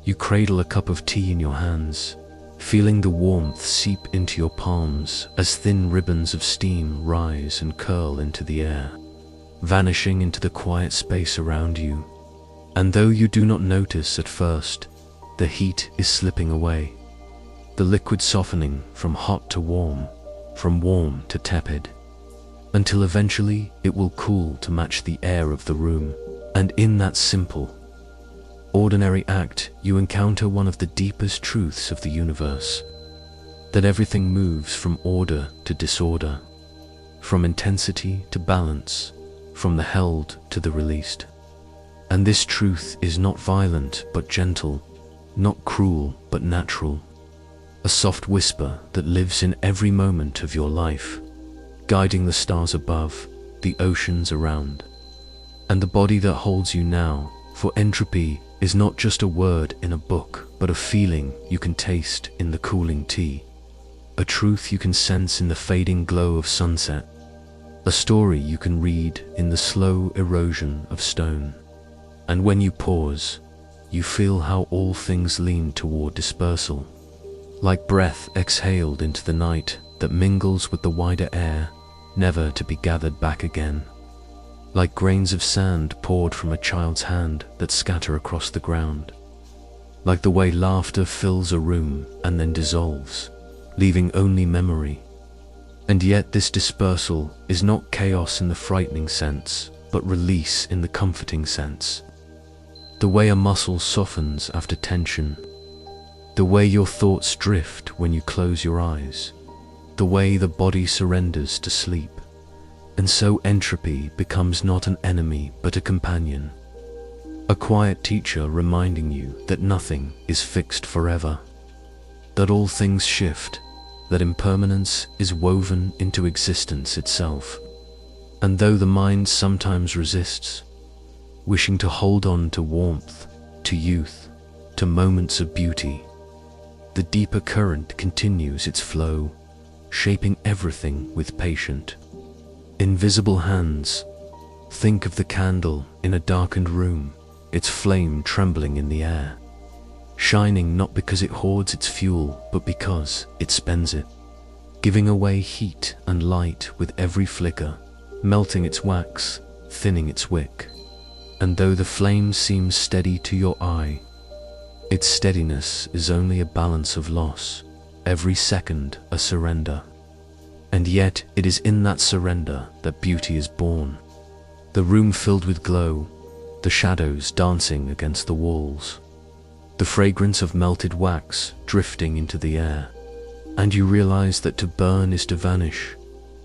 You cradle a cup of tea in your hands, feeling the warmth seep into your palms as thin ribbons of steam rise and curl into the air, vanishing into the quiet space around you. And though you do not notice at first, the heat is slipping away, the liquid softening from hot to warm, from warm to tepid, until eventually it will cool to match the air of the room. And in that simple, ordinary act, you encounter one of the deepest truths of the universe, that everything moves from order to disorder, from intensity to balance, from the held to the released. And this truth is not violent but gentle, not cruel but natural, a soft whisper that lives in every moment of your life, guiding the stars above, the oceans around, and the body that holds you now. For entropy is not just a word in a book, but a feeling you can taste in the cooling tea, a truth you can sense in the fading glow of sunset, a story you can read in the slow erosion of stone. And when you pause, you feel how all things lean toward dispersal, like breath exhaled into the night that mingles with the wider air, never to be gathered back again, like grains of sand poured from a child's hand that scatter across the ground, like the way laughter fills a room and then dissolves, leaving only memory. And yet this dispersal is not chaos in the frightening sense, but release in the comforting sense. The way a muscle softens after tension, the way your thoughts drift when you close your eyes, the way the body surrenders to sleep. And so entropy becomes not an enemy but a companion, a quiet teacher reminding you that nothing is fixed forever, that all things shift, that impermanence is woven into existence itself. And though the mind sometimes resists, wishing to hold on to warmth, to youth, to moments of beauty, the deeper current continues its flow, shaping everything with patient, invisible hands. Think of the candle in a darkened room, its flame trembling in the air, shining not because it hoards its fuel, but because it spends it, giving away heat and light with every flicker, melting its wax, thinning its wick. And though the flame seems steady to your eye, its steadiness is only a balance of loss, every second a surrender. And yet it is in that surrender that beauty is born. The room filled with glow, the shadows dancing against the walls, the fragrance of melted wax drifting into the air. And you realize that to burn is to vanish,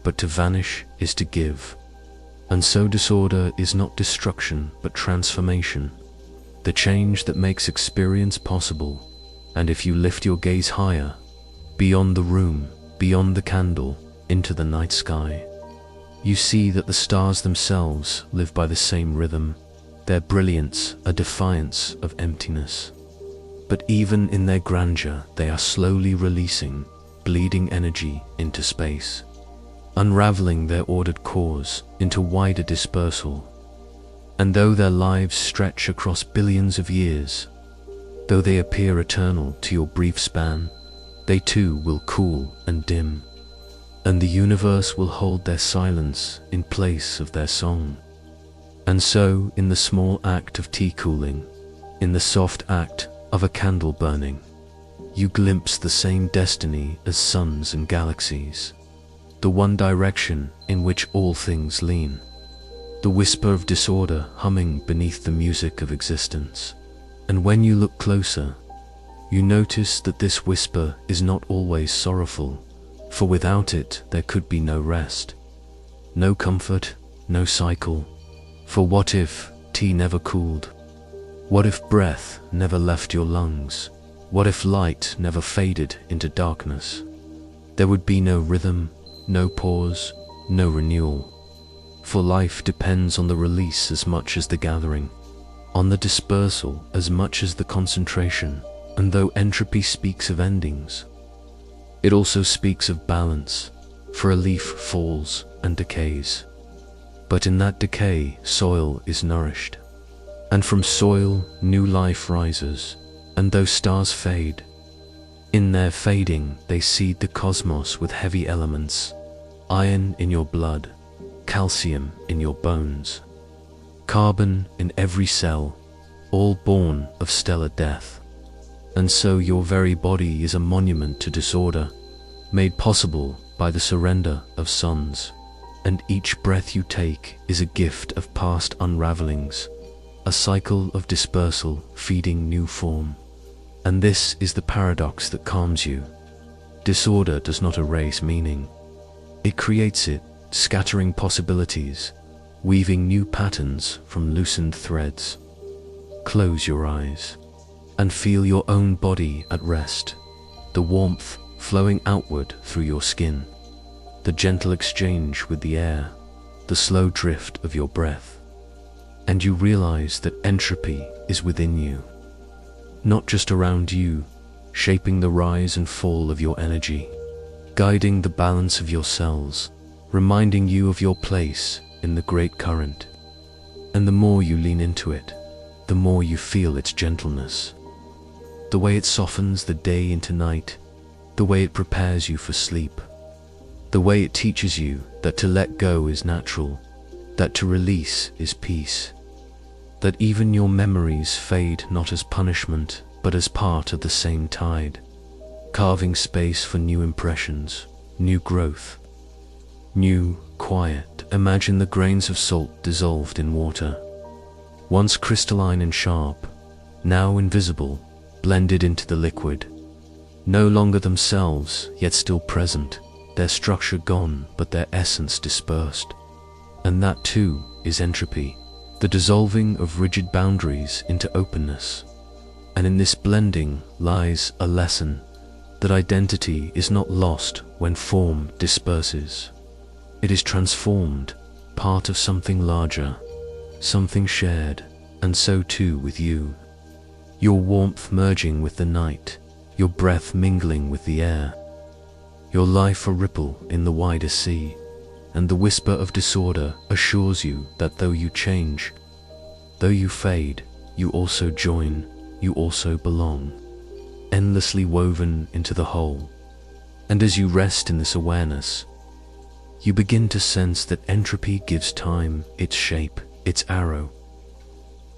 but to vanish is to give. And so disorder is not destruction but transformation, the change that makes experience possible. And if you lift your gaze higher, beyond the room, beyond the candle, into the night sky, you see that the stars themselves live by the same rhythm, their brilliance a defiance of emptiness. But even in their grandeur, they are slowly releasing, bleeding energy into space, unraveling their ordered cause into wider dispersal. And though their lives stretch across billions of years, though they appear eternal to your brief span, they too will cool and dim, and the universe will hold their silence in place of their song. And so, in the small act of tea cooling, in the soft act of a candle burning, you glimpse the same destiny as suns and galaxies, the one direction in which all things lean, the whisper of disorder humming beneath the music of existence. And when you look closer, you notice that this whisper is not always sorrowful, for without it there could be no rest, no comfort, no cycle. For what if tea never cooled? What if breath never left your lungs? What if light never faded into darkness? There would be no rhythm, no pause, no renewal. For life depends on the release as much as the gathering, on the dispersal as much as the concentration. And though entropy speaks of endings, it also speaks of balance, for a leaf falls and decays. But in that decay, soil is nourished, and from soil new life rises, And those stars fade. In their fading, they seed the cosmos with heavy elements, iron in your blood, calcium in your bones, carbon in every cell, all born of stellar death. And so your very body is a monument to disorder, made possible by the surrender of suns. And each breath you take is a gift of past unravelings, a cycle of dispersal feeding new form. And this is the paradox that calms you. Disorder does not erase meaning. It creates it, scattering possibilities, weaving new patterns from loosened threads. Close your eyes and feel your own body at rest, the warmth flowing outward through your skin, the gentle exchange with the air, the slow drift of your breath. And you realize that entropy is within you, not just around you, shaping the rise and fall of your energy, guiding the balance of your cells, reminding you of your place in the great current. And the more you lean into it, the more you feel its gentleness, the way it softens the day into night, the way it prepares you for sleep, the way it teaches you that to let go is natural, that to release is peace, that even your memories fade not as punishment, but as part of the same tide, carving space for new impressions, new growth, new quiet. Imagine the grains of salt dissolved in water, once crystalline and sharp, now invisible, blended into the liquid, no longer themselves, yet still present, their structure gone, but their essence dispersed. And that too is entropy, the dissolving of rigid boundaries into openness. And in this blending lies a lesson that identity is not lost when form disperses. It is transformed, part of something larger, something shared, and so too with you. Your warmth merging with the night, your breath mingling with the air, your life a ripple in the wider sea, and the whisper of disorder assures you that though you change, though you fade, you also join, you also belong, endlessly woven into the whole. And as you rest in this awareness, you begin to sense that entropy gives time its shape, its arrow.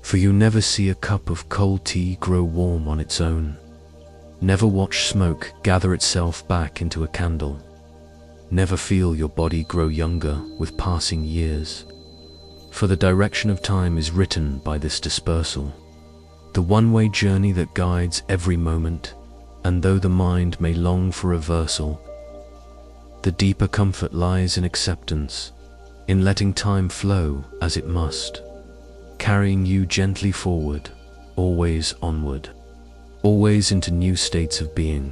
For you never see a cup of cold tea grow warm on its own, never watch smoke gather itself back into a candle, never feel your body grow younger with passing years. For the direction of time is written by this dispersal, the one-way journey that guides every moment. And though the mind may long for reversal, the deeper comfort lies in acceptance, in letting time flow as it must, carrying you gently forward, always onward, always into new states of being.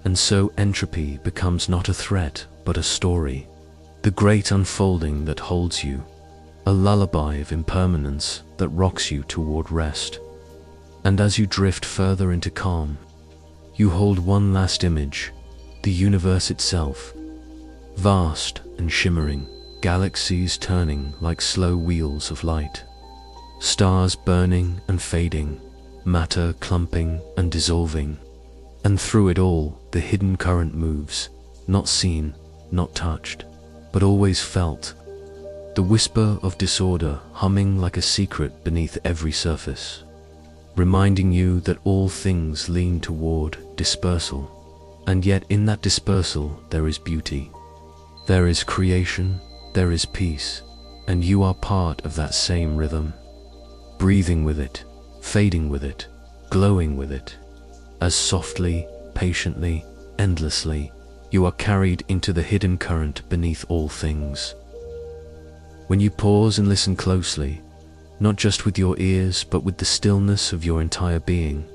And so entropy becomes not a threat, but a story, the great unfolding that holds you, a lullaby of impermanence that rocks you toward rest. And as you drift further into calm, you hold one last image, the universe itself, vast and shimmering, galaxies turning like slow wheels of light, stars burning and fading, matter clumping and dissolving. And through it all, the hidden current moves, not seen, not touched, but always felt, the whisper of disorder humming like a secret beneath every surface, reminding you that all things lean toward dispersal. And yet in that dispersal there is beauty, there is creation, there is peace, and you are part of that same rhythm, breathing with it, fading with it, glowing with it, as softly, patiently, endlessly, you are carried into the hidden current beneath all things. When you pause and listen closely, not just with your ears, but with the stillness of your entire being,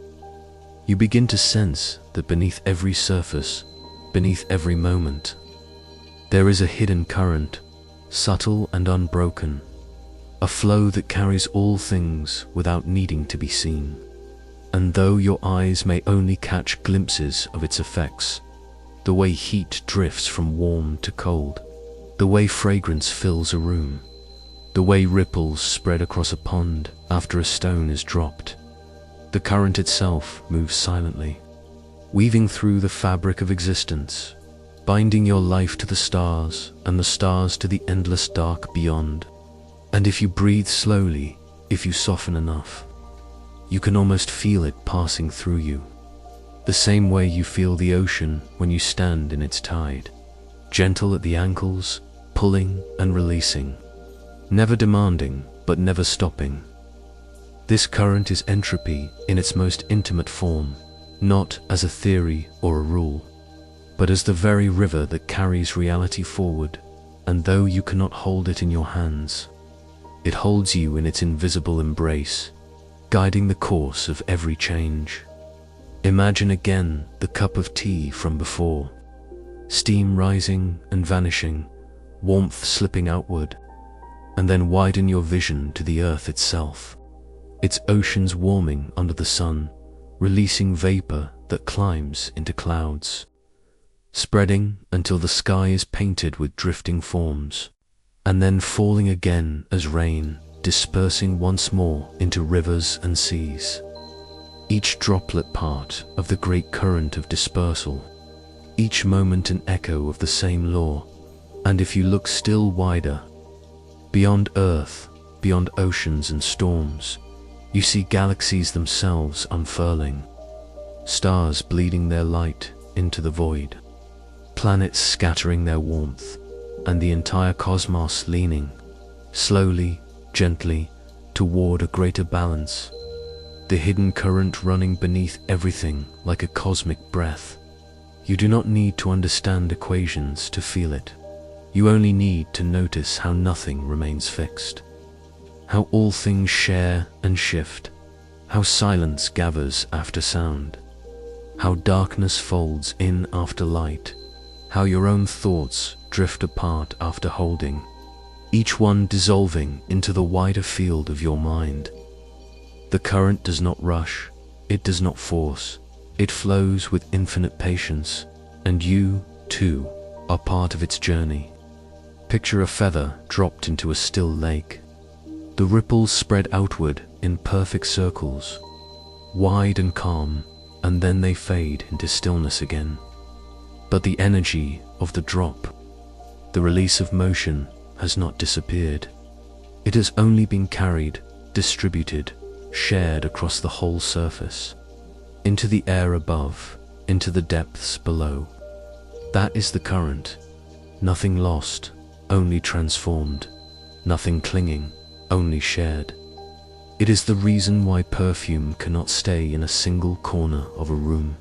you begin to sense that beneath every surface, beneath every moment, there is a hidden current, subtle and unbroken, a flow that carries all things without needing to be seen. And though your eyes may only catch glimpses of its effects, the way heat drifts from warm to cold, the way fragrance fills a room, the way ripples spread across a pond after a stone is dropped, The current itself moves silently, weaving through the fabric of existence, binding your life to the stars and the stars to the endless dark beyond. And if you breathe slowly, if you soften enough, you can almost feel it passing through you. The same way you feel the ocean when you stand in its tide, gentle at the ankles, pulling and releasing, never demanding but never stopping. This current is entropy in its most intimate form, not as a theory or a rule, but as the very river that carries reality forward, and though you cannot hold it in your hands, it holds you in its invisible embrace, guiding the course of every change. Imagine again the cup of tea from before, steam rising and vanishing, warmth slipping outward, and then widen your vision to the earth itself, its oceans warming under the sun, releasing vapor that climbs into clouds, spreading until the sky is painted with drifting forms, and then falling again as rain, dispersing once more into rivers and seas. Each droplet part of the great current of dispersal, each moment an echo of the same law. And if you look still wider, beyond Earth, beyond oceans and storms, you see galaxies themselves unfurling, stars bleeding their light into the void, planets scattering their warmth, and the entire cosmos leaning, slowly, gently, toward a greater balance, the hidden current running beneath everything like a cosmic breath. You do not need to understand equations to feel it. You only need to notice how nothing remains fixed, how all things share and shift, how silence gathers after sound, how darkness folds in after light, how your own thoughts drift apart after holding, each one dissolving into the wider field of your mind. The current does not rush, it does not force, it flows with infinite patience, and you, too, are part of its journey. Picture a feather dropped into a still lake. The ripples spread outward in perfect circles, wide and calm, and then they fade into stillness again. But the energy of the drop, the release of motion, has not disappeared. It has only been carried, distributed, shared across the whole surface, into the air above, into the depths below. That is the current. Nothing lost, only transformed. Nothing clinging, only shared. It is the reason why perfume cannot stay in a single corner of a room,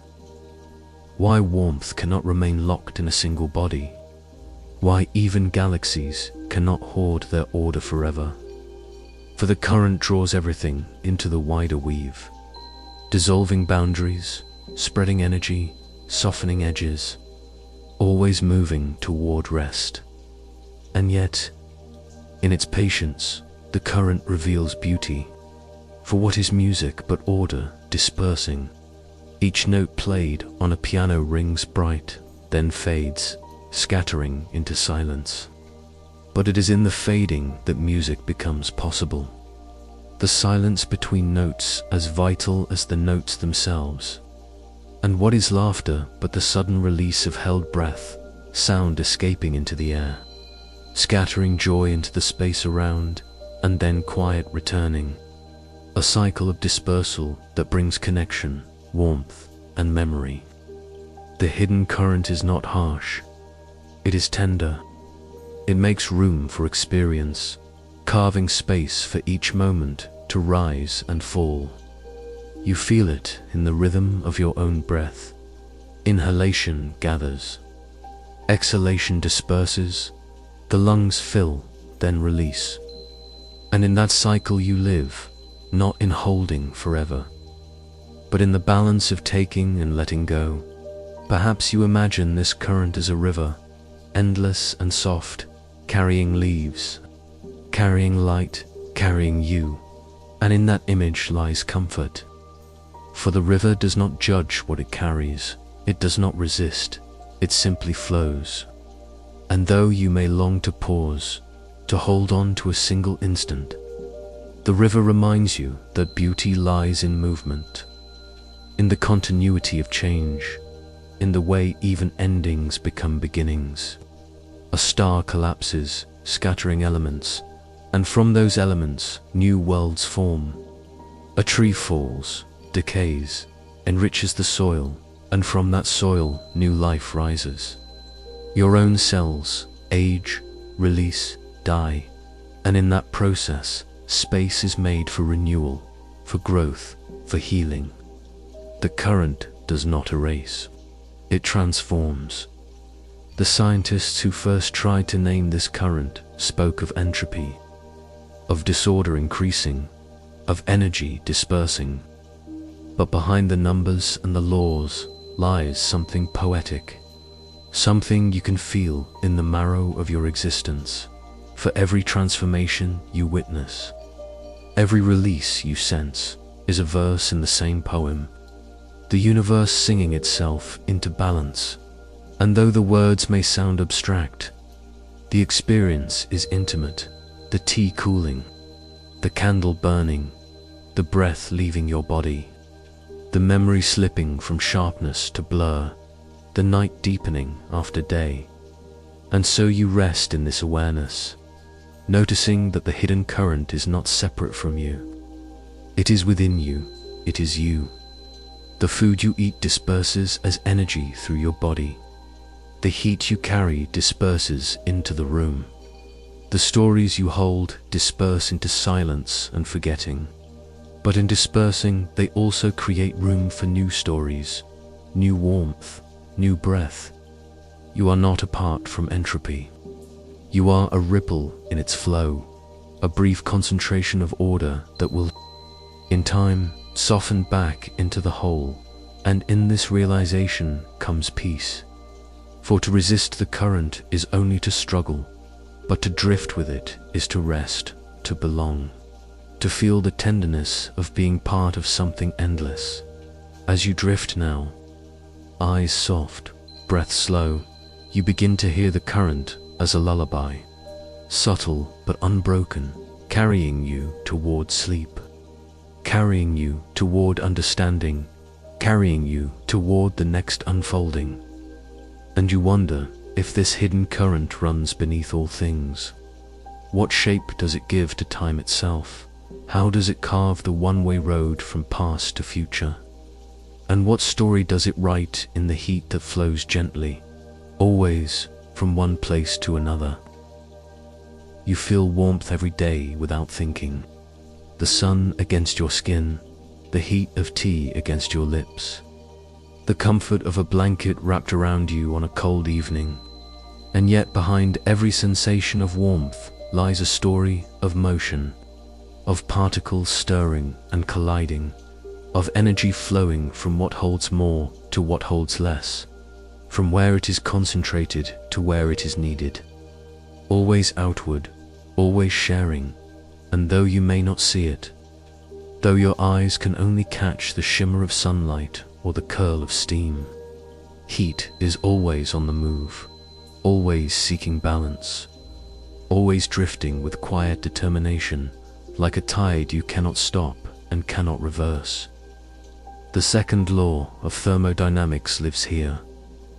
why warmth cannot remain locked in a single body, why even galaxies cannot hoard their order forever. For the current draws everything into the wider weave, dissolving boundaries, spreading energy, softening edges, always moving toward rest. And yet, in its patience, the current reveals beauty. For what is music but order dispersing? Each note played on a piano rings bright, then fades, scattering into silence. But it is in the fading that music becomes possible. The silence between notes as vital as the notes themselves. And what is laughter but the sudden release of held breath, sound escaping into the air, scattering joy into the space around, and then quiet returning. A cycle of dispersal that brings connection, warmth, and memory. The hidden current is not harsh. It is tender. It makes room for experience, carving space for each moment to rise and fall. You feel it in the rhythm of your own breath. Inhalation gathers. Exhalation disperses. The lungs fill, then release. And in that cycle you live, not in holding forever, but in the balance of taking and letting go. Perhaps you imagine this current as a river, endless and soft, carrying leaves, carrying light, carrying you, and in that image lies comfort. For the river does not judge what it carries, it does not resist, it simply flows. And though you may long to pause, to hold on to a single instant, The river reminds you that beauty lies in movement, in the continuity of change, in the way even endings become beginnings. A star collapses, scattering elements, and from those elements, new worlds form. A tree falls, decays, enriches the soil, and from that soil, new life rises. Your own cells age, release, die, and in that process, space is made for renewal, for growth, for healing. The current does not erase. It transforms. The scientists who first tried to name this current spoke of entropy, of disorder increasing, of energy dispersing. But behind the numbers and the laws lies something poetic, something you can feel in the marrow of your existence. For every transformation you witness, every release you sense, is a verse in the same poem, the universe singing itself into balance. And though the words may sound abstract, the experience is intimate. The tea cooling, the candle burning, the breath leaving your body, the memory slipping from sharpness to blur, the night deepening after day. And so you rest in this awareness, noticing that the hidden current is not separate from you. It is within you. It is you. The food you eat disperses as energy through your body. The heat you carry disperses into the room. The stories you hold disperse into silence and forgetting. But in dispersing, they also create room for new stories, new warmth, new breath. You are not apart from entropy. You are a ripple in its flow, a brief concentration of order that will, in time, soften back into the whole. And in this realization comes peace. For to resist the current is only to struggle, but to drift with it is to rest, to belong, to feel the tenderness of being part of something endless. As you drift now, eyes soft, breath slow, you begin to hear the current as a lullaby, subtle but unbroken, carrying you toward sleep, carrying you toward understanding, carrying you toward the next unfolding. And you wonder if this hidden current runs beneath all things. What shape does it give to time itself? How does it carve the one-way road from past to future? And what story does it write in the heat that flows gently, always from one place to another? You feel warmth every day without thinking. The sun against your skin, the heat of tea against your lips, the comfort of a blanket wrapped around you on a cold evening. And yet behind every sensation of warmth lies a story of motion, of particles stirring and colliding, of energy flowing from what holds more to what holds less, from where it is concentrated to where it is needed, always outward, always sharing. And though you may not see it, though your eyes can only catch the shimmer of sunlight or the curl of steam, heat is always on the move, always seeking balance, always drifting with quiet determination, like a tide you cannot stop and cannot reverse. The second law of thermodynamics lives here,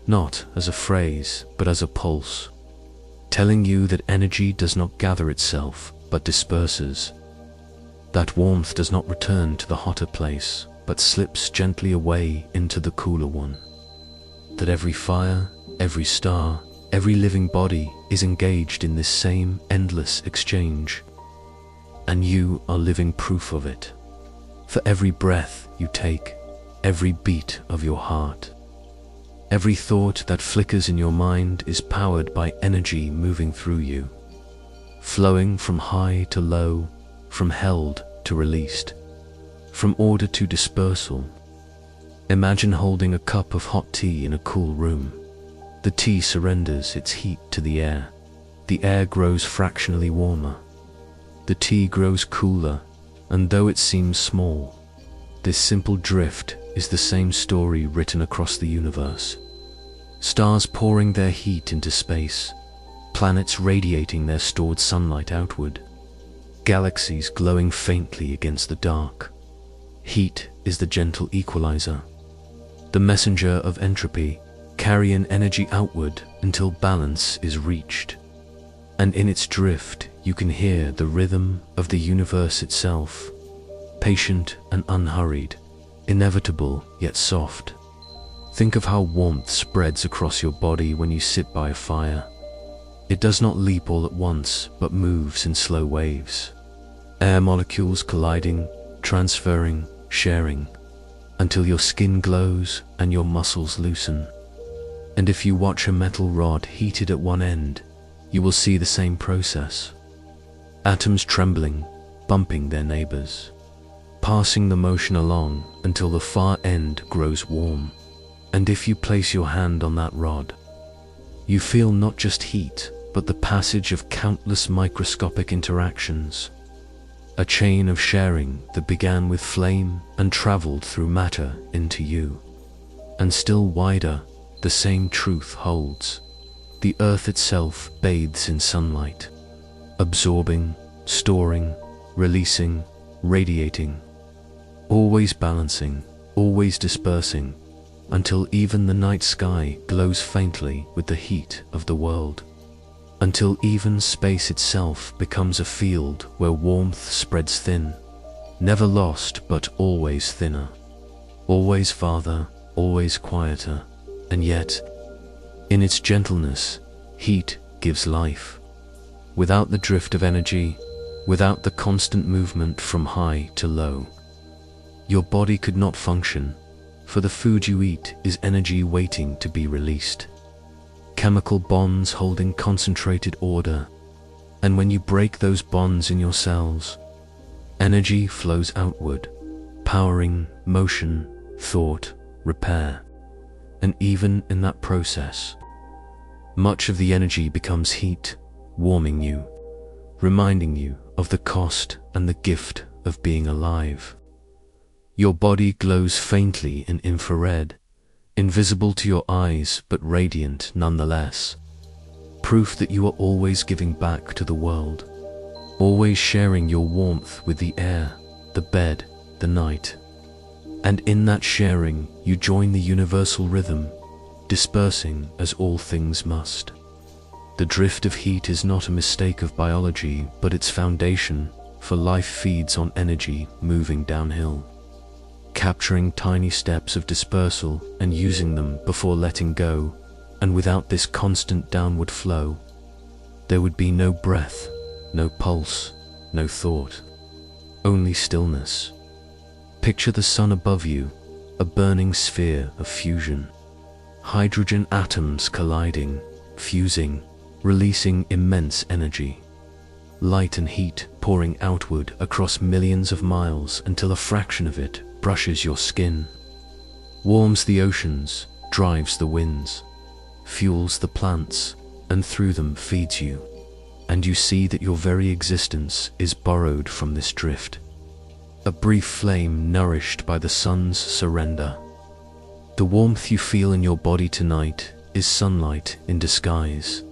not as a phrase, but as a pulse, telling you that energy does not gather itself, but disperses. That warmth does not return to the hotter place, but slips gently away into the cooler one. That every fire, every star, every living body is engaged in this same endless exchange. And you are living proof of it. For every breath you take, every beat of your heart, every thought that flickers in your mind is powered by energy moving through you, flowing from high to low, from held to released, from order to dispersal. Imagine holding a cup of hot tea in a cool room. The tea surrenders its heat to the air. The air grows fractionally warmer. The tea grows cooler, and though it seems small, this simple drift is the same story written across the universe. Stars pouring their heat into space, planets radiating their stored sunlight outward, galaxies glowing faintly against the dark. Heat is the gentle equalizer, the messenger of entropy, carrying energy outward until balance is reached. And in its drift, you can hear the rhythm of the universe itself, patient and unhurried, inevitable yet soft. Think of how warmth spreads across your body when you sit by a fire. It does not leap all at once, but moves in slow waves. Air molecules colliding, transferring, sharing, until your skin glows and your muscles loosen. And if you watch a metal rod heated at one end, you will see the same process. Atoms trembling, bumping their neighbors, passing the motion along until the far end grows warm. And if you place your hand on that rod, you feel not just heat, but the passage of countless microscopic interactions. A chain of sharing that began with flame and traveled through matter into you. And still wider, the same truth holds. The earth itself bathes in sunlight, absorbing, storing, releasing, radiating, always balancing, always dispersing, until even the night sky glows faintly with the heat of the world, until even space itself becomes a field where warmth spreads thin, never lost but always thinner, always farther, always quieter, and yet, in its gentleness, heat gives life. Without the drift of energy, without the constant movement from high to low, your body could not function, for the food you eat is energy waiting to be released. Chemical bonds holding concentrated order, and when you break those bonds in your cells, energy flows outward, powering motion, thought, repair. And even in that process, much of the energy becomes heat, warming you, reminding you of the cost and the gift of being alive. Your body glows faintly in infrared, invisible to your eyes but radiant nonetheless. Proof that you are always giving back to the world, always sharing your warmth with the air, the bed, the night. And in that sharing, you join the universal rhythm, dispersing as all things must. The drift of heat is not a mistake of biology, but its foundation, for life feeds on energy moving downhill, capturing tiny steps of dispersal and using them before letting go. And without this constant downward flow, there would be no breath, no pulse, no thought, only stillness. Picture the sun above you, a burning sphere of fusion. Hydrogen atoms colliding, fusing, releasing immense energy. Light and heat pouring outward across millions of miles until a fraction of it brushes your skin, warms the oceans, drives the winds, fuels the plants, and through them feeds you. And you see that your very existence is borrowed from this drift. A brief flame nourished by the sun's surrender. The warmth you feel in your body tonight is sunlight in disguise,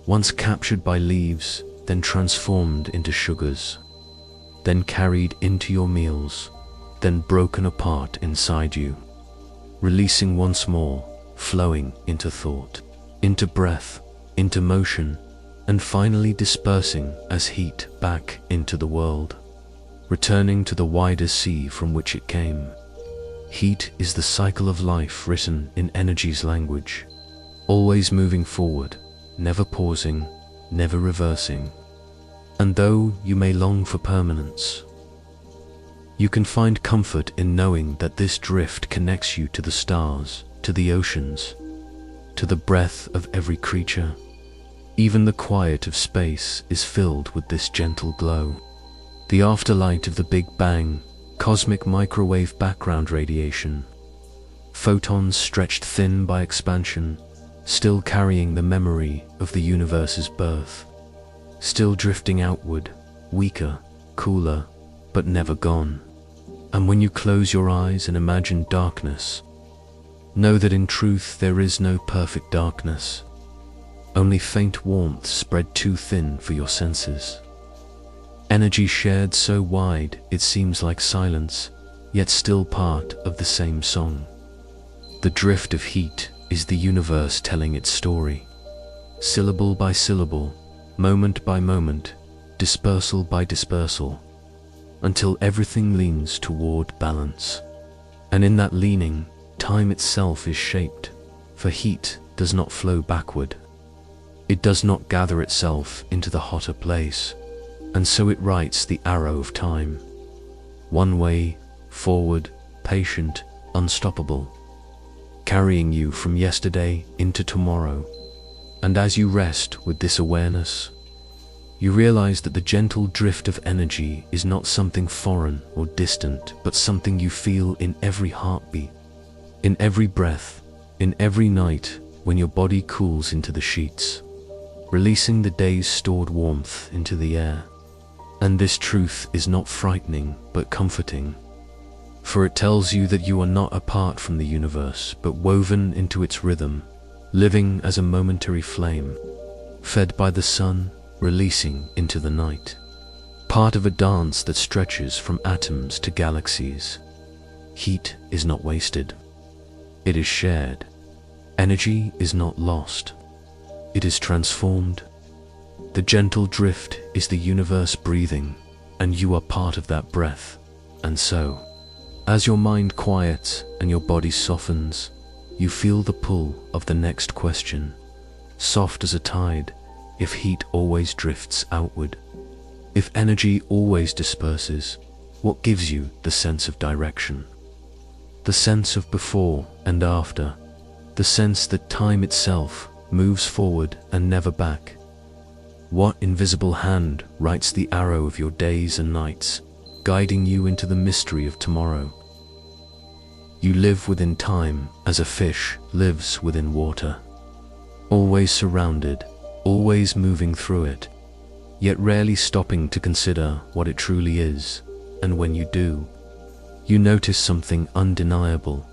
once captured by leaves, then transformed into sugars, then carried into your meals, then broken apart inside you, releasing once more, flowing into thought, into breath, into motion, and finally dispersing as heat back into the world, returning to the wider sea from which it came. Heat is the cycle of life written in energy's language, always moving forward, never pausing, never reversing. And though you may long for permanence, you can find comfort in knowing that this drift connects you to the stars, to the oceans, to the breath of every creature. Even the quiet of space is filled with this gentle glow. The afterlight of the Big Bang, cosmic microwave background radiation, photons stretched thin by expansion, still carrying the memory of the universe's birth, still drifting outward, weaker, cooler, but never gone. And when you close your eyes and imagine darkness, know that in truth there is no perfect darkness, only faint warmth spread too thin for your senses. Energy shared so wide it seems like silence, yet still part of the same song. The drift of heat is the universe telling its story, syllable by syllable, moment by moment, dispersal by dispersal, until everything leans toward balance. And in that leaning, time itself is shaped, for heat does not flow backward. It does not gather itself into the hotter place, and so it writes the arrow of time. One way, forward, patient, unstoppable, carrying you from yesterday into tomorrow. And as you rest with this awareness, you realize that the gentle drift of energy is not something foreign or distant, but something you feel in every heartbeat, in every breath, in every night when your body cools into the sheets, releasing the day's stored warmth into the air. And this truth is not frightening, but comforting, for it tells you that you are not apart from the universe, but woven into its rhythm, living as a momentary flame, fed by the sun, releasing into the night, part of a dance that stretches from atoms to galaxies. Heat is not wasted. It is shared. Energy is not lost. It is transformed. The gentle drift is the universe breathing, and you are part of that breath. And so, as your mind quiets and your body softens, you feel the pull of the next question, soft as a tide. If heat always drifts outward, if energy always disperses, what gives you the sense of direction? The sense of before and after, the sense that time itself moves forward and never back. What invisible hand writes the arrow of your days and nights, guiding you into the mystery of tomorrow? You live within time as a fish lives within water, always surrounded, always moving through it, yet rarely stopping to consider what it truly is. And when you do, you notice something undeniable.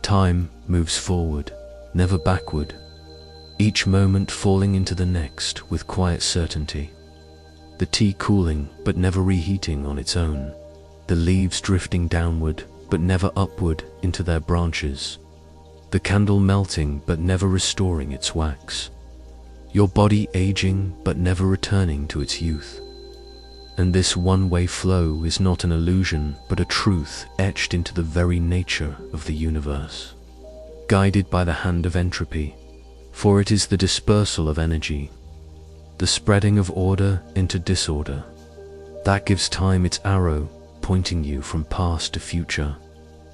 Time moves forward, never backward, each moment falling into the next with quiet certainty. The tea cooling but never reheating on its own, the leaves drifting downward but never upward into their branches, the candle melting but never restoring its wax, your body aging but never returning to its youth. And this one-way flow is not an illusion, but a truth etched into the very nature of the universe, guided by the hand of entropy, for it is the dispersal of energy, the spreading of order into disorder, that gives time its arrow, pointing you from past to future,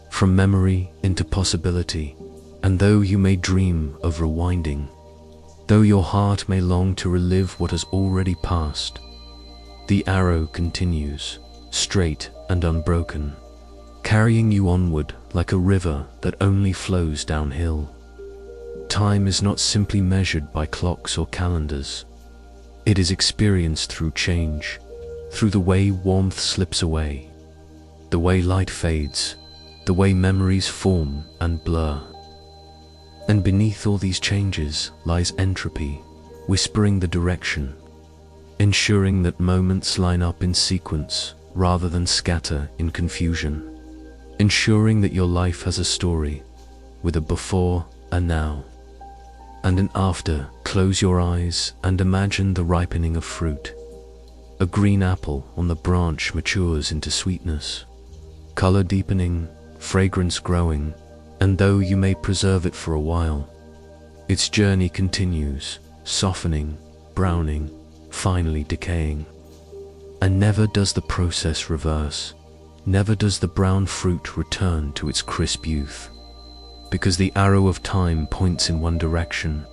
from memory into possibility. And though you may dream of rewinding, though your heart may long to relive what has already passed, the arrow continues, straight and unbroken, carrying you onward like a river that only flows downhill. Time is not simply measured by clocks or calendars. It is experienced through change, through the way warmth slips away, the way light fades, the way memories form and blur. And beneath all these changes lies entropy, whispering the direction, ensuring that moments line up in sequence rather than scatter in confusion, ensuring that your life has a story, with a before, a now, and an after. Close your eyes and imagine the ripening of fruit. A green apple on the branch matures into sweetness, color deepening, fragrance growing, and though you may preserve it for a while, its journey continues, softening, browning, finally decaying. And never does the process reverse, never does the brown fruit return to its crisp youth, because the arrow of time points in one direction,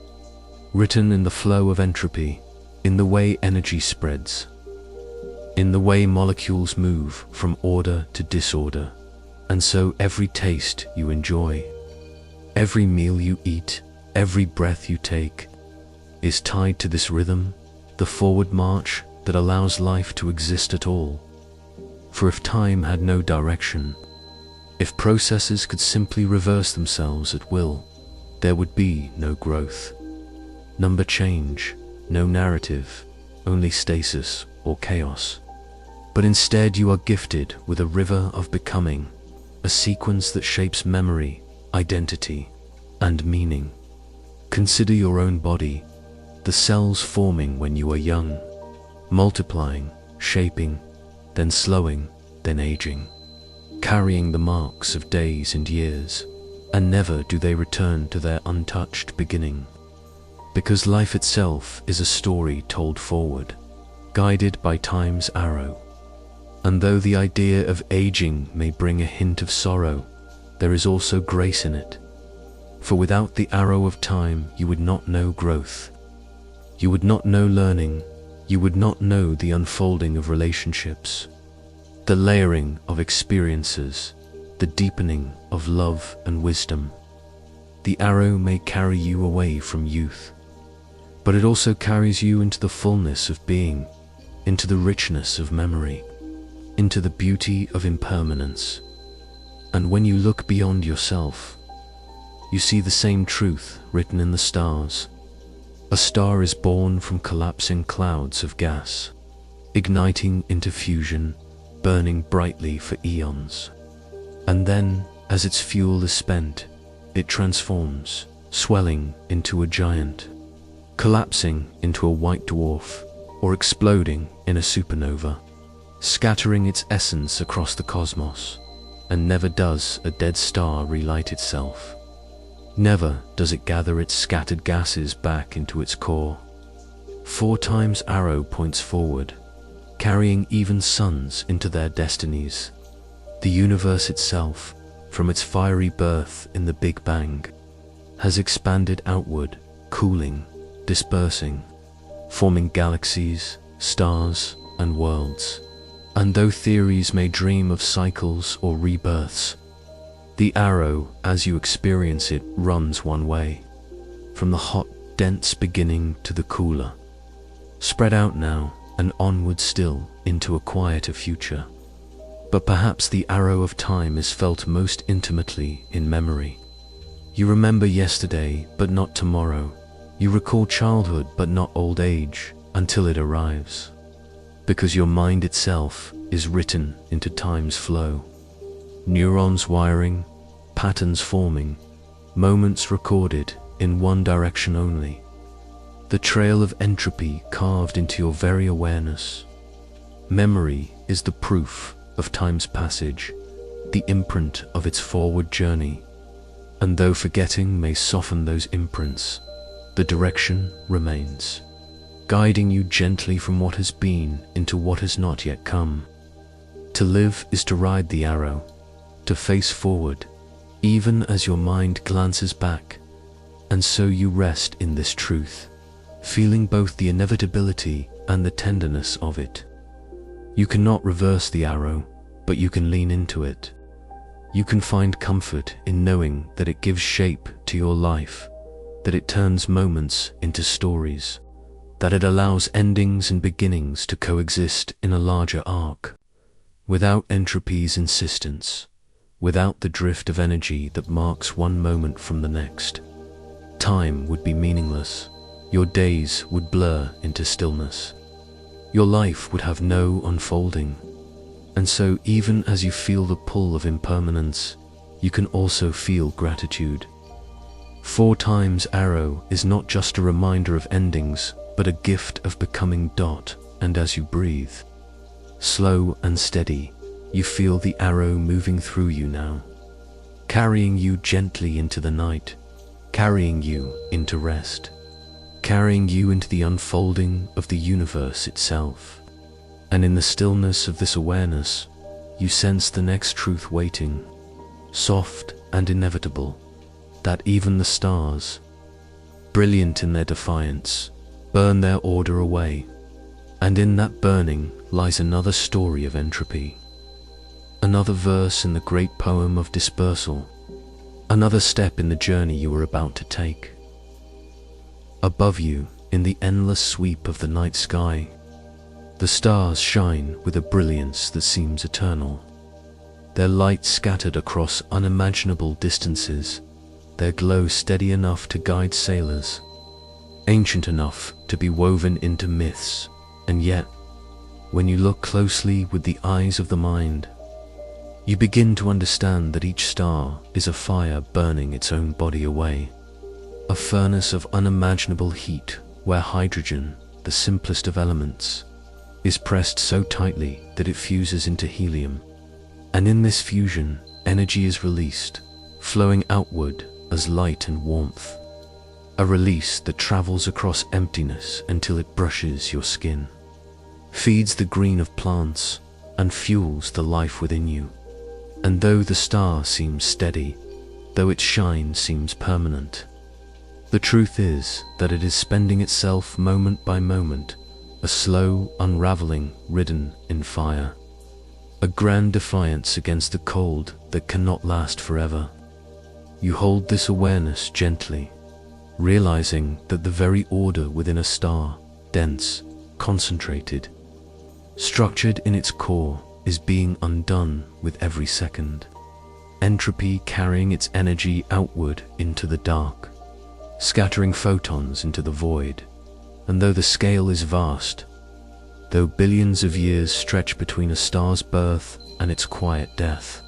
written in the flow of entropy, in the way energy spreads, in the way molecules move from order to disorder. And so every taste you enjoy, every meal you eat, every breath you take, is tied to this rhythm, the forward march that allows life to exist at all. For if time had no direction, if processes could simply reverse themselves at will, there would be no growth, number change, no narrative, only stasis or chaos. but instead you are gifted with a river of becoming, a sequence that shapes memory, identity, and meaning. Consider your own body, the cells forming when you are young, multiplying, shaping, then slowing, then aging, carrying the marks of days and years, and never do they return to their untouched beginning. Because life itself is a story told forward, guided by time's arrow. And though the idea of aging may bring a hint of sorrow, there is also grace in it. For without the arrow of time, you would not know growth. You would not know learning. You would not know the unfolding of relationships, the layering of experiences, the deepening of love and wisdom. The arrow may carry you away from youth, but it also carries you into the fullness of being, into the richness of memory, into the beauty of impermanence. And when you look beyond yourself, you see the same truth written in the stars. A star is born from collapsing clouds of gas, igniting into fusion, burning brightly for eons. And then, as its fuel is spent, it transforms, swelling into a giant, collapsing into a white dwarf, or exploding in a supernova, scattering its essence across the cosmos. And never does a dead star relight itself. Never does it gather its scattered gases back into its core. 4 times arrow points forward, carrying even suns into their destinies. The universe itself, from its fiery birth in the Big Bang, has expanded outward, cooling, dispersing, forming galaxies, stars, and worlds. And though theories may dream of cycles or rebirths, the arrow, as you experience it, runs one way, from the hot, dense beginning to the cooler, spread out now and onward still into a quieter future. But perhaps the arrow of time is felt most intimately in memory. You remember yesterday, but not tomorrow. You recall childhood, but not old age, until it arrives. Because your mind itself is written into time's flow. Neurons wiring, patterns forming, moments recorded in one direction only. The trail of entropy carved into your very awareness. Memory is the proof of time's passage, the imprint of its forward journey. And though forgetting may soften those imprints, the direction remains, guiding you gently from what has been into what has not yet come. To live is to ride the arrow, to face forward, even as your mind glances back. And so you rest in this truth, feeling both the inevitability and the tenderness of it. You cannot reverse the arrow, but you can lean into it. You can find comfort in knowing that it gives shape to your life, that it turns moments into stories, that it allows endings and beginnings to coexist in a larger arc, without entropy's insistence, without the drift of energy that marks one moment from the next. Time would be meaningless. Your days would blur into stillness. Your life would have no unfolding. And so even as you feel the pull of impermanence, you can also feel gratitude. 4 times arrow is not just a reminder of endings, but a gift of becoming. And as you breathe, slow and steady, you feel the arrow moving through you now, carrying you gently into the night, carrying you into rest, carrying you into the unfolding of the universe itself. And in the stillness of this awareness, you sense the next truth waiting, soft and inevitable, that even the stars, brilliant in their defiance, burn their order away. And in that burning lies another story of entropy, another verse in the great poem of dispersal, another step in the journey you are about to take. Above you, in the endless sweep of the night sky, the stars shine with a brilliance that seems eternal, their light scattered across unimaginable distances, their glow steady enough to guide sailors, ancient enough to be woven into myths, and yet When you look closely with the eyes of the mind, you begin to understand that each star is a fire burning its own body away, a furnace of unimaginable heat where hydrogen, the simplest of elements, is pressed so tightly that it fuses into helium. And in this fusion, energy is released, flowing outward as light and warmth, a release that travels across emptiness until it brushes your skin, feeds the green of plants, and fuels the life within you. And though the star seems steady, though its shine seems permanent, the truth is that it is spending itself moment by moment, a slow unraveling ridden in fire, a grand defiance against the cold that cannot last forever. You hold this awareness gently, realizing that the very order within a star, dense, concentrated, structured in its core, is being undone with every second. Entropy carrying its energy outward into the dark, scattering photons into the void. And though the scale is vast, though billions of years stretch between a star's birth and its quiet death,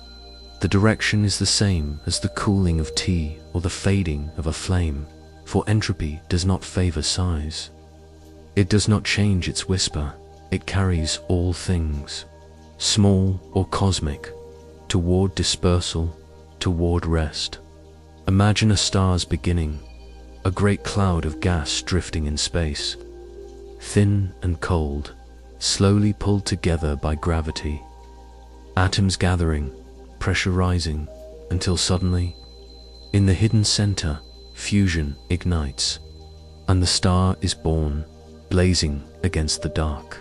the direction is the same as the cooling of tea or the fading of a flame, for entropy does not favor size. It does not change its whisper, it carries all things, small or cosmic, toward dispersal, toward rest. Imagine a star's beginning, a great cloud of gas drifting in space, thin and cold, slowly pulled together by gravity. Atoms gathering, pressure rising, until suddenly, in the hidden center, fusion ignites, and the star is born, blazing against the dark.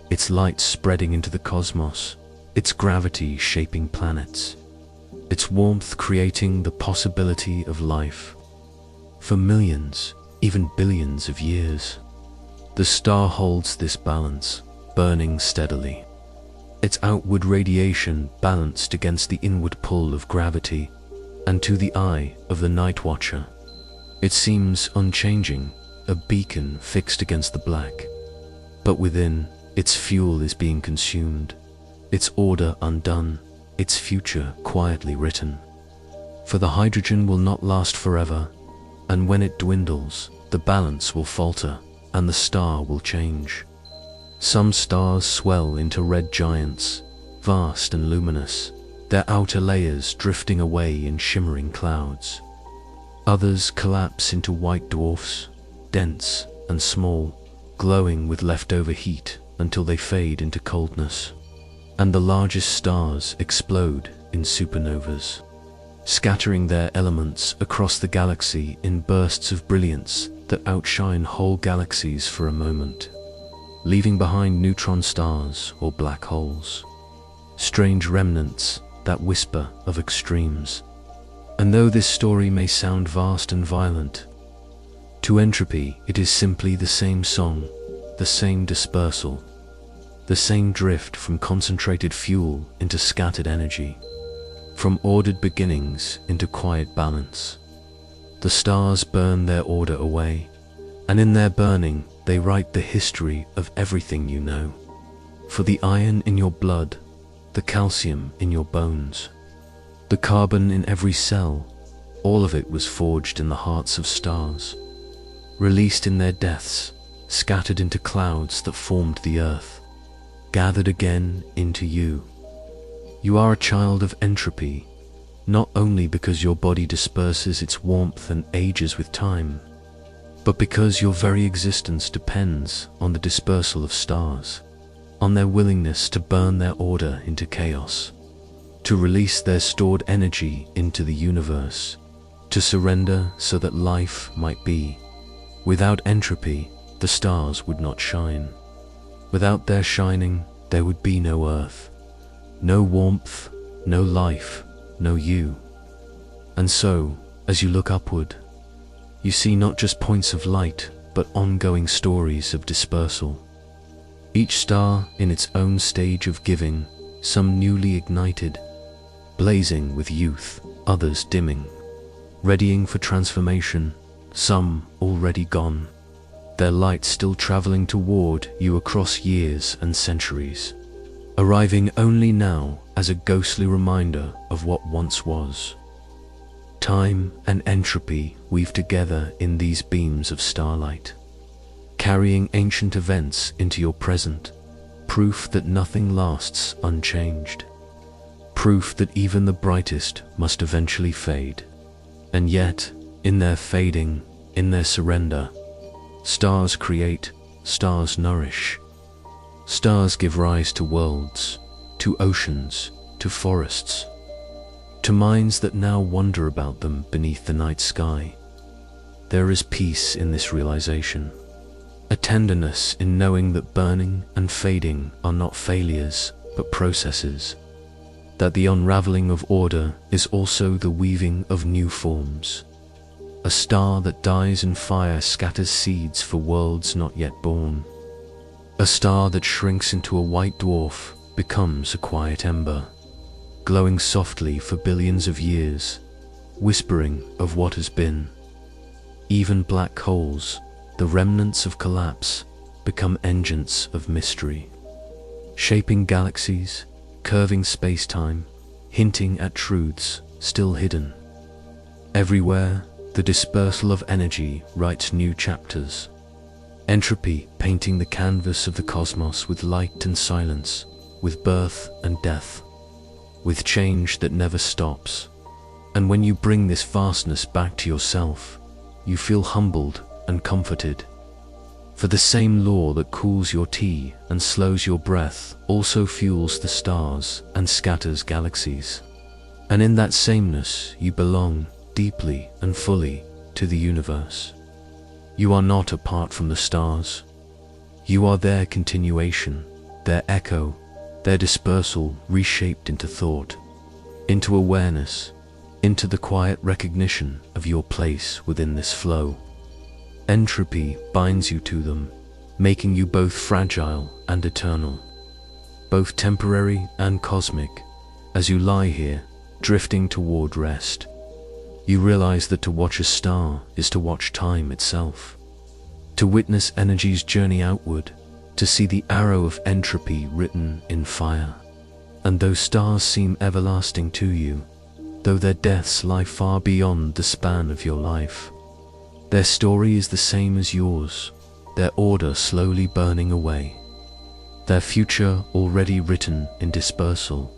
Its light spreading into the cosmos, its gravity shaping planets, its warmth creating the possibility of life. For millions, even billions of years, the star holds this balance, burning steadily, its outward radiation balanced against the inward pull of gravity, and to the eye of the night watcher, it seems unchanging, a beacon fixed against the black. But within, its fuel is being consumed, its order undone, its future quietly written. For the hydrogen will not last forever, and when it dwindles, the balance will falter, and the star will change. Some stars swell into red giants, vast and luminous, their outer layers drifting away in shimmering clouds. Others collapse into white dwarfs, dense and small, glowing with leftover heat until they fade into coldness. And the largest stars explode in supernovas, scattering their elements across the galaxy in bursts of brilliance that outshine whole galaxies for a moment, leaving behind neutron stars or black holes, strange remnants that whisper of extremes. And though this story may sound vast and violent, to entropy it is simply the same song, the same dispersal, the same drift from concentrated fuel into scattered energy, from ordered beginnings into quiet balance. The stars burn their order away, and in their burning they write the history of everything you know. For the iron in your blood, the calcium in your bones, the carbon in every cell, all of it was forged in the hearts of stars, released in their deaths, scattered into clouds that formed the earth, gathered again into you. You are a child of entropy, not only because your body disperses its warmth and ages with time, but because your very existence depends on the dispersal of stars, on their willingness to burn their order into chaos, to release their stored energy into the universe, to surrender so that life might be. Without entropy, the stars would not shine. Without their shining, there would be no earth, no warmth, no life, no you. And so, as you look upward, you see not just points of light, but ongoing stories of dispersal. Each star in its own stage of giving, some newly ignited, blazing with youth, others dimming, readying for transformation, some already gone. their light still traveling toward you across years and centuries, arriving only now as a ghostly reminder of what once was. Time and entropy weave together in these beams of starlight, carrying ancient events into your present, proof that nothing lasts unchanged, proof that even the brightest must eventually fade. And yet, in their fading, in their surrender, stars create, stars nourish. Stars give rise to worlds, to oceans, to forests, to minds that now wonder about them beneath the night sky. There is peace in this realization, a tenderness in knowing that burning and fading are not failures, but processes, that the unraveling of order is also the weaving of new forms. A star that dies in fire scatters seeds for worlds not yet born. A star that shrinks into a white dwarf becomes a quiet ember, glowing softly for billions of years, whispering of what has been. Even black holes, the remnants of collapse, become engines of mystery, shaping galaxies, curving space-time, hinting at truths still hidden. Everywhere, the dispersal of energy writes new chapters. Entropy painting the canvas of the cosmos with light and silence, with birth and death, with change that never stops. And when you bring this vastness back to yourself, you feel humbled and comforted. For the same law that cools your tea and slows your breath also fuels the stars and scatters galaxies. And in that sameness you belong deeply and fully to the universe. You are not apart from the stars. You are their continuation, their echo, their dispersal reshaped into thought, into awareness, into the quiet recognition of your place within this flow. Entropy binds you to them, making you both fragile and eternal, both temporary and cosmic. As you lie here, drifting toward rest, you realize that to watch a star is to watch time itself, to witness energy's journey outward, to see the arrow of entropy written in fire. And those stars seem everlasting to you, though their deaths lie far beyond the span of your life. Their story is the same as yours, their order slowly burning away, their future already written in dispersal,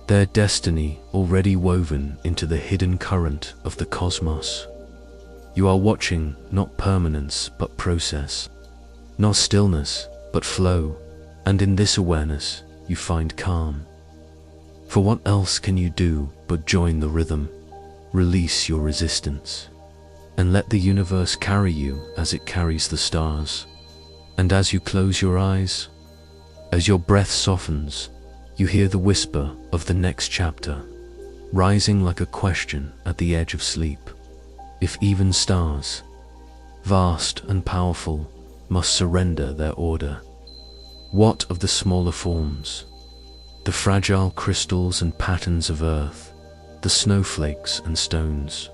their destiny already woven into the hidden current of the cosmos. You are watching not permanence but process, not stillness but flow, and in this awareness you find calm. For what else can you do but join the rhythm, release your resistance, and let the universe carry you as it carries the stars. And as you close your eyes, as your breath softens, you hear the whisper of the next chapter, rising like a question at the edge of sleep. If even stars, vast and powerful, must surrender their order, what of the smaller forms, the fragile crystals and patterns of earth, the snowflakes and stones,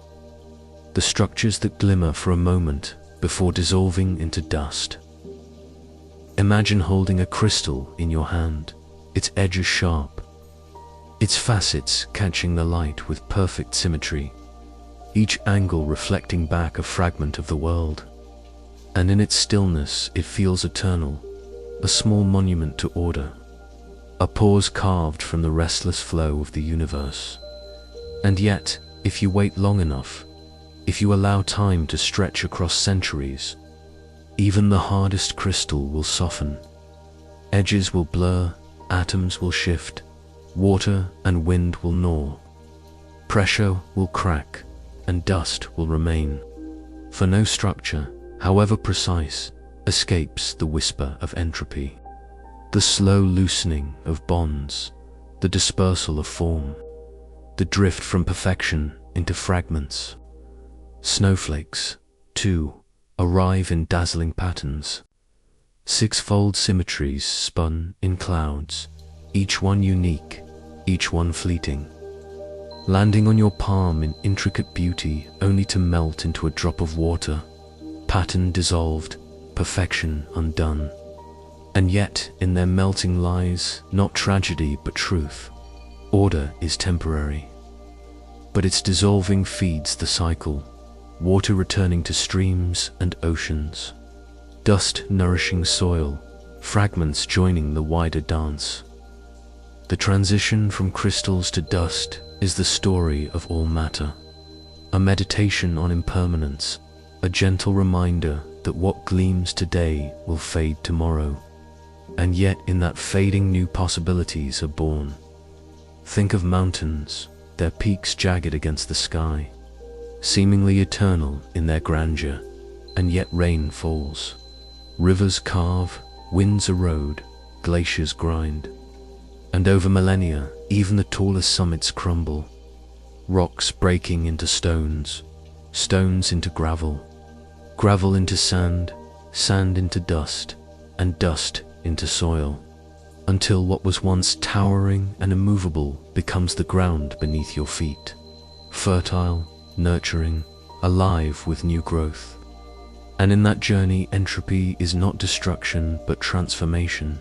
the structures that glimmer for a moment before dissolving into dust? Imagine holding a crystal in your hand, its edges sharp, its facets catching the light with perfect symmetry, each angle reflecting back a fragment of the world. And in its stillness it feels eternal, a small monument to order, a pause carved from the restless flow of the universe. And yet, if you wait long enough, if you allow time to stretch across centuries, even the hardest crystal will soften. Edges will blur, atoms will shift, water and wind will gnaw, pressure will crack, and dust will remain. For no structure, however precise, escapes the whisper of entropy, the slow loosening of bonds, the dispersal of form, the drift from perfection into fragments. Snowflakes, too, arrive in dazzling patterns, six-fold symmetries spun in clouds, each one unique, each one fleeting, landing on your palm in intricate beauty only to melt into a drop of water, pattern dissolved, perfection undone. And yet, in their melting lies not tragedy but truth. Order is temporary, but its dissolving feeds the cycle, water returning to streams and oceans, dust nourishing soil, fragments joining the wider dance. The transition from crystals to dust is the story of all matter, a meditation on impermanence, a gentle reminder that what gleams today will fade tomorrow, and yet in that fading new possibilities are born. Think of mountains, their peaks jagged against the sky, seemingly eternal in their grandeur, and yet rain falls. Rivers carve, winds erode, glaciers grind, and over millennia even the tallest summits crumble, rocks breaking into stones, stones into gravel, gravel into sand, sand into dust, and dust into soil, until what was once towering and immovable becomes the ground beneath your feet, fertile, nurturing, alive with new growth. And in that journey, entropy is not destruction but transformation,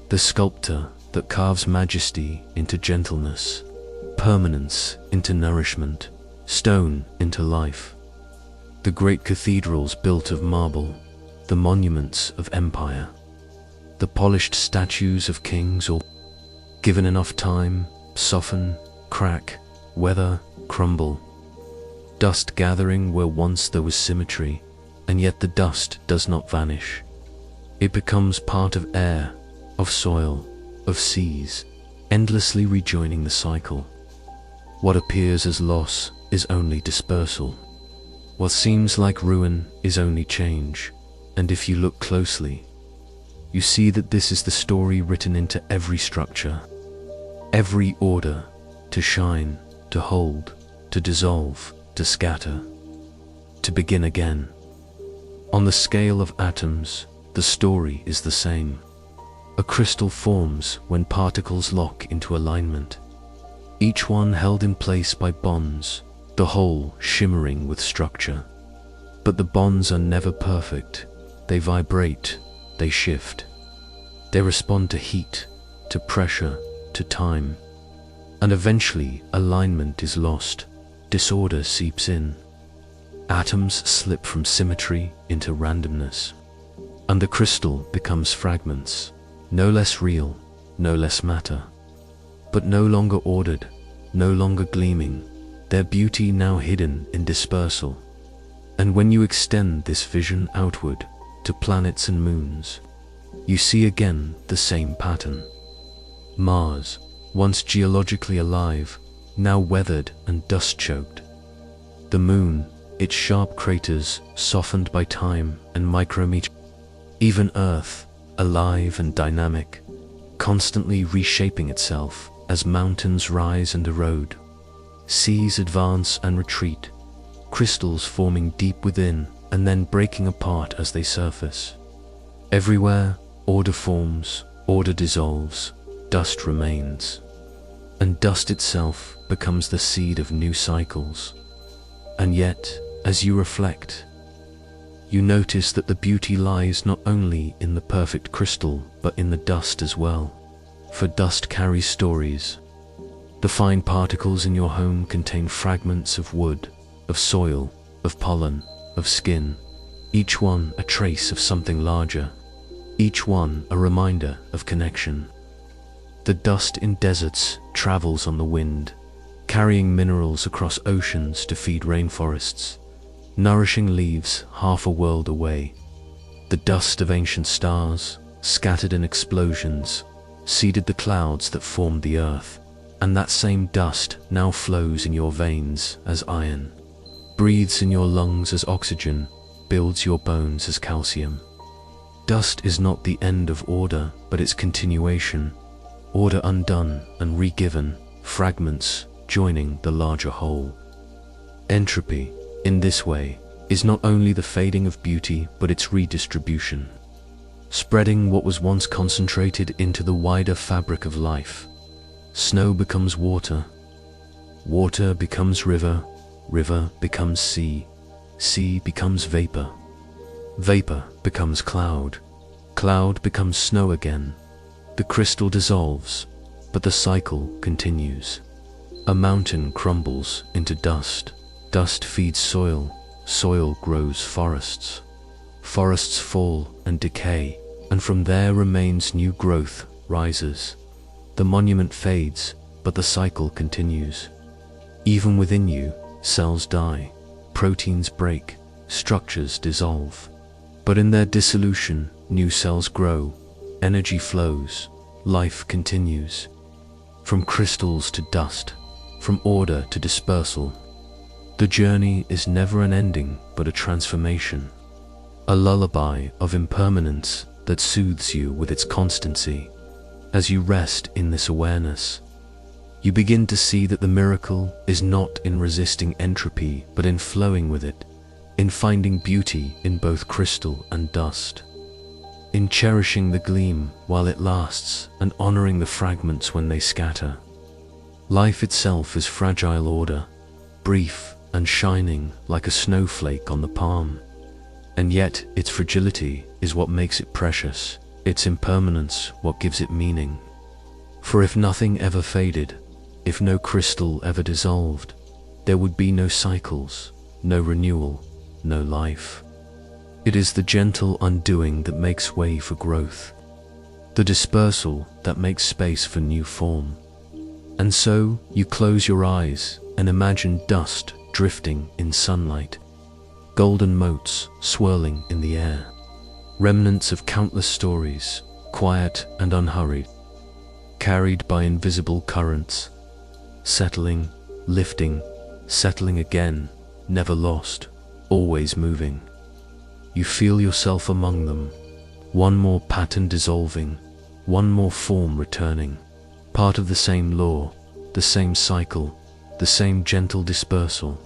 the sculptor that carves majesty into gentleness, permanence into nourishment, stone into life. The great cathedrals built of marble, the monuments of empire, the polished statues of kings, all given enough time, soften, crack, weather, crumble. Dust gathering where once there was symmetry, and yet the dust does not vanish. It becomes part of air, of soil, of seas, endlessly rejoining the cycle. What appears as loss is only dispersal. What seems like ruin is only change, and if you look closely, you see that this is the story written into every structure, every order, to shine, to hold, to dissolve, to scatter, to begin again. On the scale of atoms, the story is the same. A crystal forms when particles lock into alignment, each one held in place by bonds, the whole shimmering with structure. But the bonds are never perfect. They vibrate, they shift. They respond to heat, to pressure, to time. And eventually alignment is lost, disorder seeps in. Atoms slip from symmetry into randomness, and the crystal becomes fragments, no less real, no less matter, but no longer ordered, no longer gleaming, their beauty now hidden in dispersal. And when you extend this vision outward to planets and moons, you see again the same pattern. Mars, once geologically alive, now weathered and dust-choked. The moon, its sharp craters softened by time and micrometer. Even Earth, alive and dynamic, constantly reshaping itself as mountains rise and erode, seas advance and retreat, crystals forming deep within and then breaking apart as they surface. Everywhere, order forms, order dissolves, dust remains, and dust itself becomes the seed of new cycles. And yet, as you reflect, you notice that the beauty lies not only in the perfect crystal, but in the dust as well. For dust carries stories. The fine particles in your home contain fragments of wood, of soil, of pollen, of skin, each one a trace of something larger, each one a reminder of connection. The dust in deserts travels on the wind, carrying minerals across oceans to feed rainforests, nourishing leaves half a world away. The dust of ancient stars, scattered in explosions, seeded the clouds that formed the earth, and that same dust now flows in your veins as iron, breathes in your lungs as oxygen, builds your bones as calcium. Dust is not the end of order, but its continuation, order undone and re-given, fragments joining the larger whole. Entropy, in this way, is not only the fading of beauty, but its redistribution, spreading what was once concentrated into the wider fabric of life. Snow becomes water, water becomes river, river becomes sea, sea becomes vapor, Vapor becomes cloud. Cloud becomes snow again. The crystal dissolves, but the cycle continues. A mountain crumbles into dust. Dust feeds soil. Soil grows forests. Forests fall and decay, and from there remains new growth rises. The monument fades, but the cycle continues. Even within you, cells die, proteins break, structures dissolve. But in their dissolution, new cells grow, energy flows, life continues. From crystals to dust, from order to dispersal. The journey is never an ending, but a transformation. A lullaby of impermanence that soothes you with its constancy. As you rest in this awareness, you begin to see that the miracle is not in resisting entropy, but in flowing with it, in finding beauty in both crystal and dust, in cherishing the gleam while it lasts and honoring the fragments when they scatter. Life itself is fragile order, brief and shining like a snowflake on the palm. And yet its fragility is what makes it precious, its impermanence what gives it meaning. For if nothing ever faded, if no crystal ever dissolved, there would be no cycles, no renewal, no life. It is the gentle undoing that makes way for growth, the dispersal that makes space for new form. And so you close your eyes and imagine dust drifting in sunlight, golden motes swirling in the air, remnants of countless stories, quiet and unhurried, carried by invisible currents, settling, lifting, settling again, never lost, always moving. You feel yourself among them, one more pattern dissolving, one more form returning, part of the same law, the same cycle, the same gentle dispersal.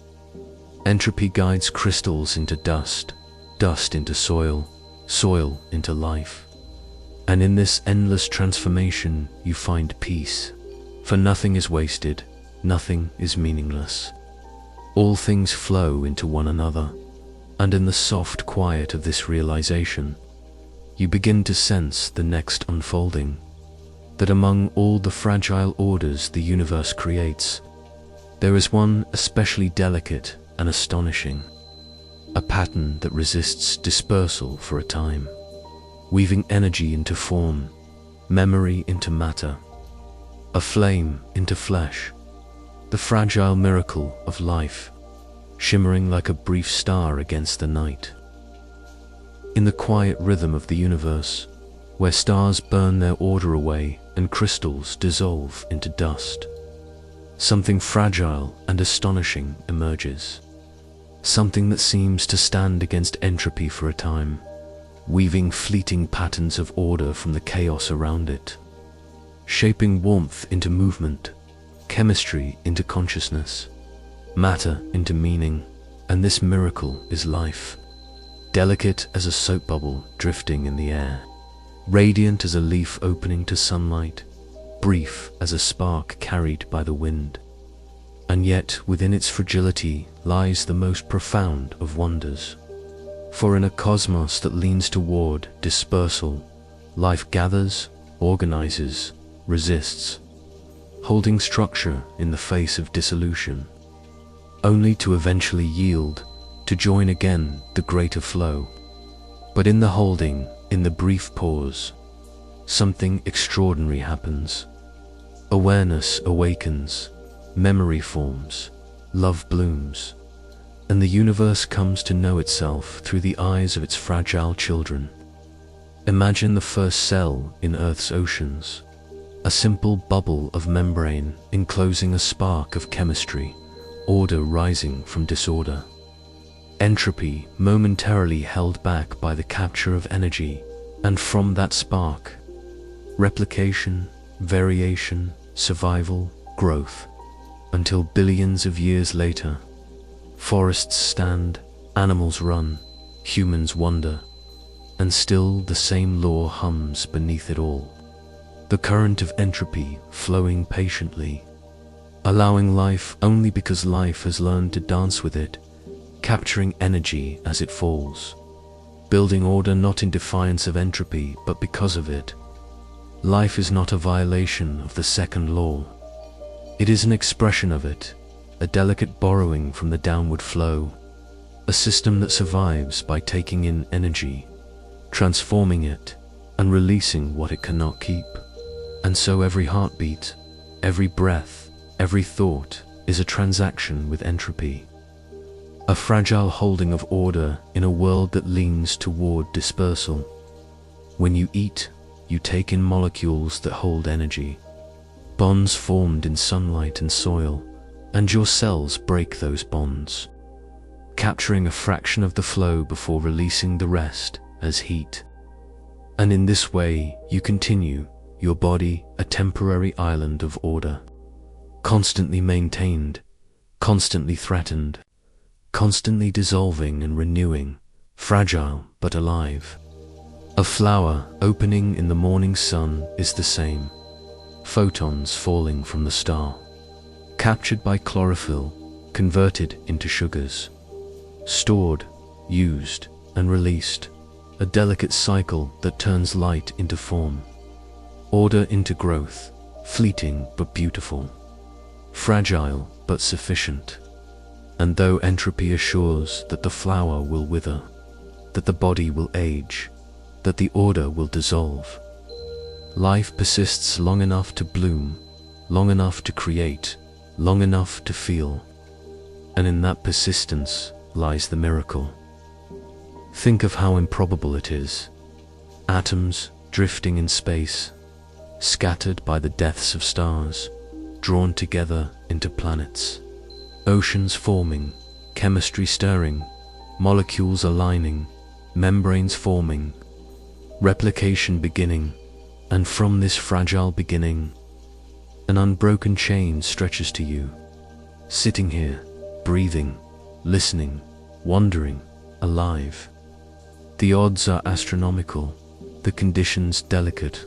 Entropy guides crystals into dust, dust into soil, soil into life. And in this endless transformation you find peace, for nothing is wasted, nothing is meaningless. All things flow into one another, and in the soft quiet of this realization, you begin to sense the next unfolding, that among all the fragile orders the universe creates, there is one especially delicate and astonishing, a pattern that resists dispersal for a time, weaving energy into form, memory into matter, a flame into flesh, the fragile miracle of life, shimmering like a brief star against the night. In the quiet rhythm of the universe, where stars burn their order away and crystals dissolve into dust, something fragile and astonishing emerges. Something that seems to stand against entropy for a time, weaving fleeting patterns of order from the chaos around it, shaping warmth into movement, chemistry into consciousness, matter into meaning, and this miracle is life, delicate as a soap bubble drifting in the air, radiant as a leaf opening to sunlight, brief as a spark carried by the wind. And yet within its fragility lies the most profound of wonders. For in a cosmos that leans toward dispersal, life gathers, organizes, resists, holding structure in the face of dissolution, only to eventually yield, to join again the greater flow. But in the holding, in the brief pause, something extraordinary happens. Awareness awakens, memory forms, love blooms, and the universe comes to know itself through the eyes of its fragile children. Imagine the first cell in Earth's oceans, a simple bubble of membrane enclosing a spark of chemistry, order rising from disorder. Entropy momentarily held back by the capture of energy, and from that spark, replication, variation, survival, growth, until billions of years later, forests stand, animals run, humans wander, and still the same law hums beneath it all. The current of entropy flowing patiently, allowing life only because life has learned to dance with it, capturing energy as it falls. building order not in defiance of entropy, but because of it. Life is not a violation of the second law. It is an expression of it, a delicate borrowing from the downward flow, a system that survives by taking in energy, transforming it, and releasing what it cannot keep. And so every heartbeat, every breath, every thought is a transaction with entropy, a fragile holding of order in a world that leans toward dispersal. When you eat, you take in molecules that hold energy, bonds formed in sunlight and soil, and your cells break those bonds, capturing a fraction of the flow before releasing the rest as heat. And in this way, you continue, your body a temporary island of order, constantly maintained, constantly threatened, constantly dissolving and renewing, fragile but alive. A flower opening in the morning sun is the same. Photons falling from the star, captured by chlorophyll, converted into sugars, stored, used, and released. A delicate cycle that turns light into form, order into growth, fleeting but beautiful, fragile but sufficient. And though entropy assures that the flower will wither, that the body will age, that the order will dissolve, life persists long enough to bloom, long enough to create, long enough to feel. And in that persistence lies the miracle. Think of how improbable it is. Atoms drifting in space, scattered by the deaths of stars, drawn together into planets. Oceans forming, chemistry stirring, molecules aligning, membranes forming, replication beginning, and from this fragile beginning, an unbroken chain stretches to you, sitting here, breathing, listening, wondering, alive. The odds are astronomical, the conditions delicate,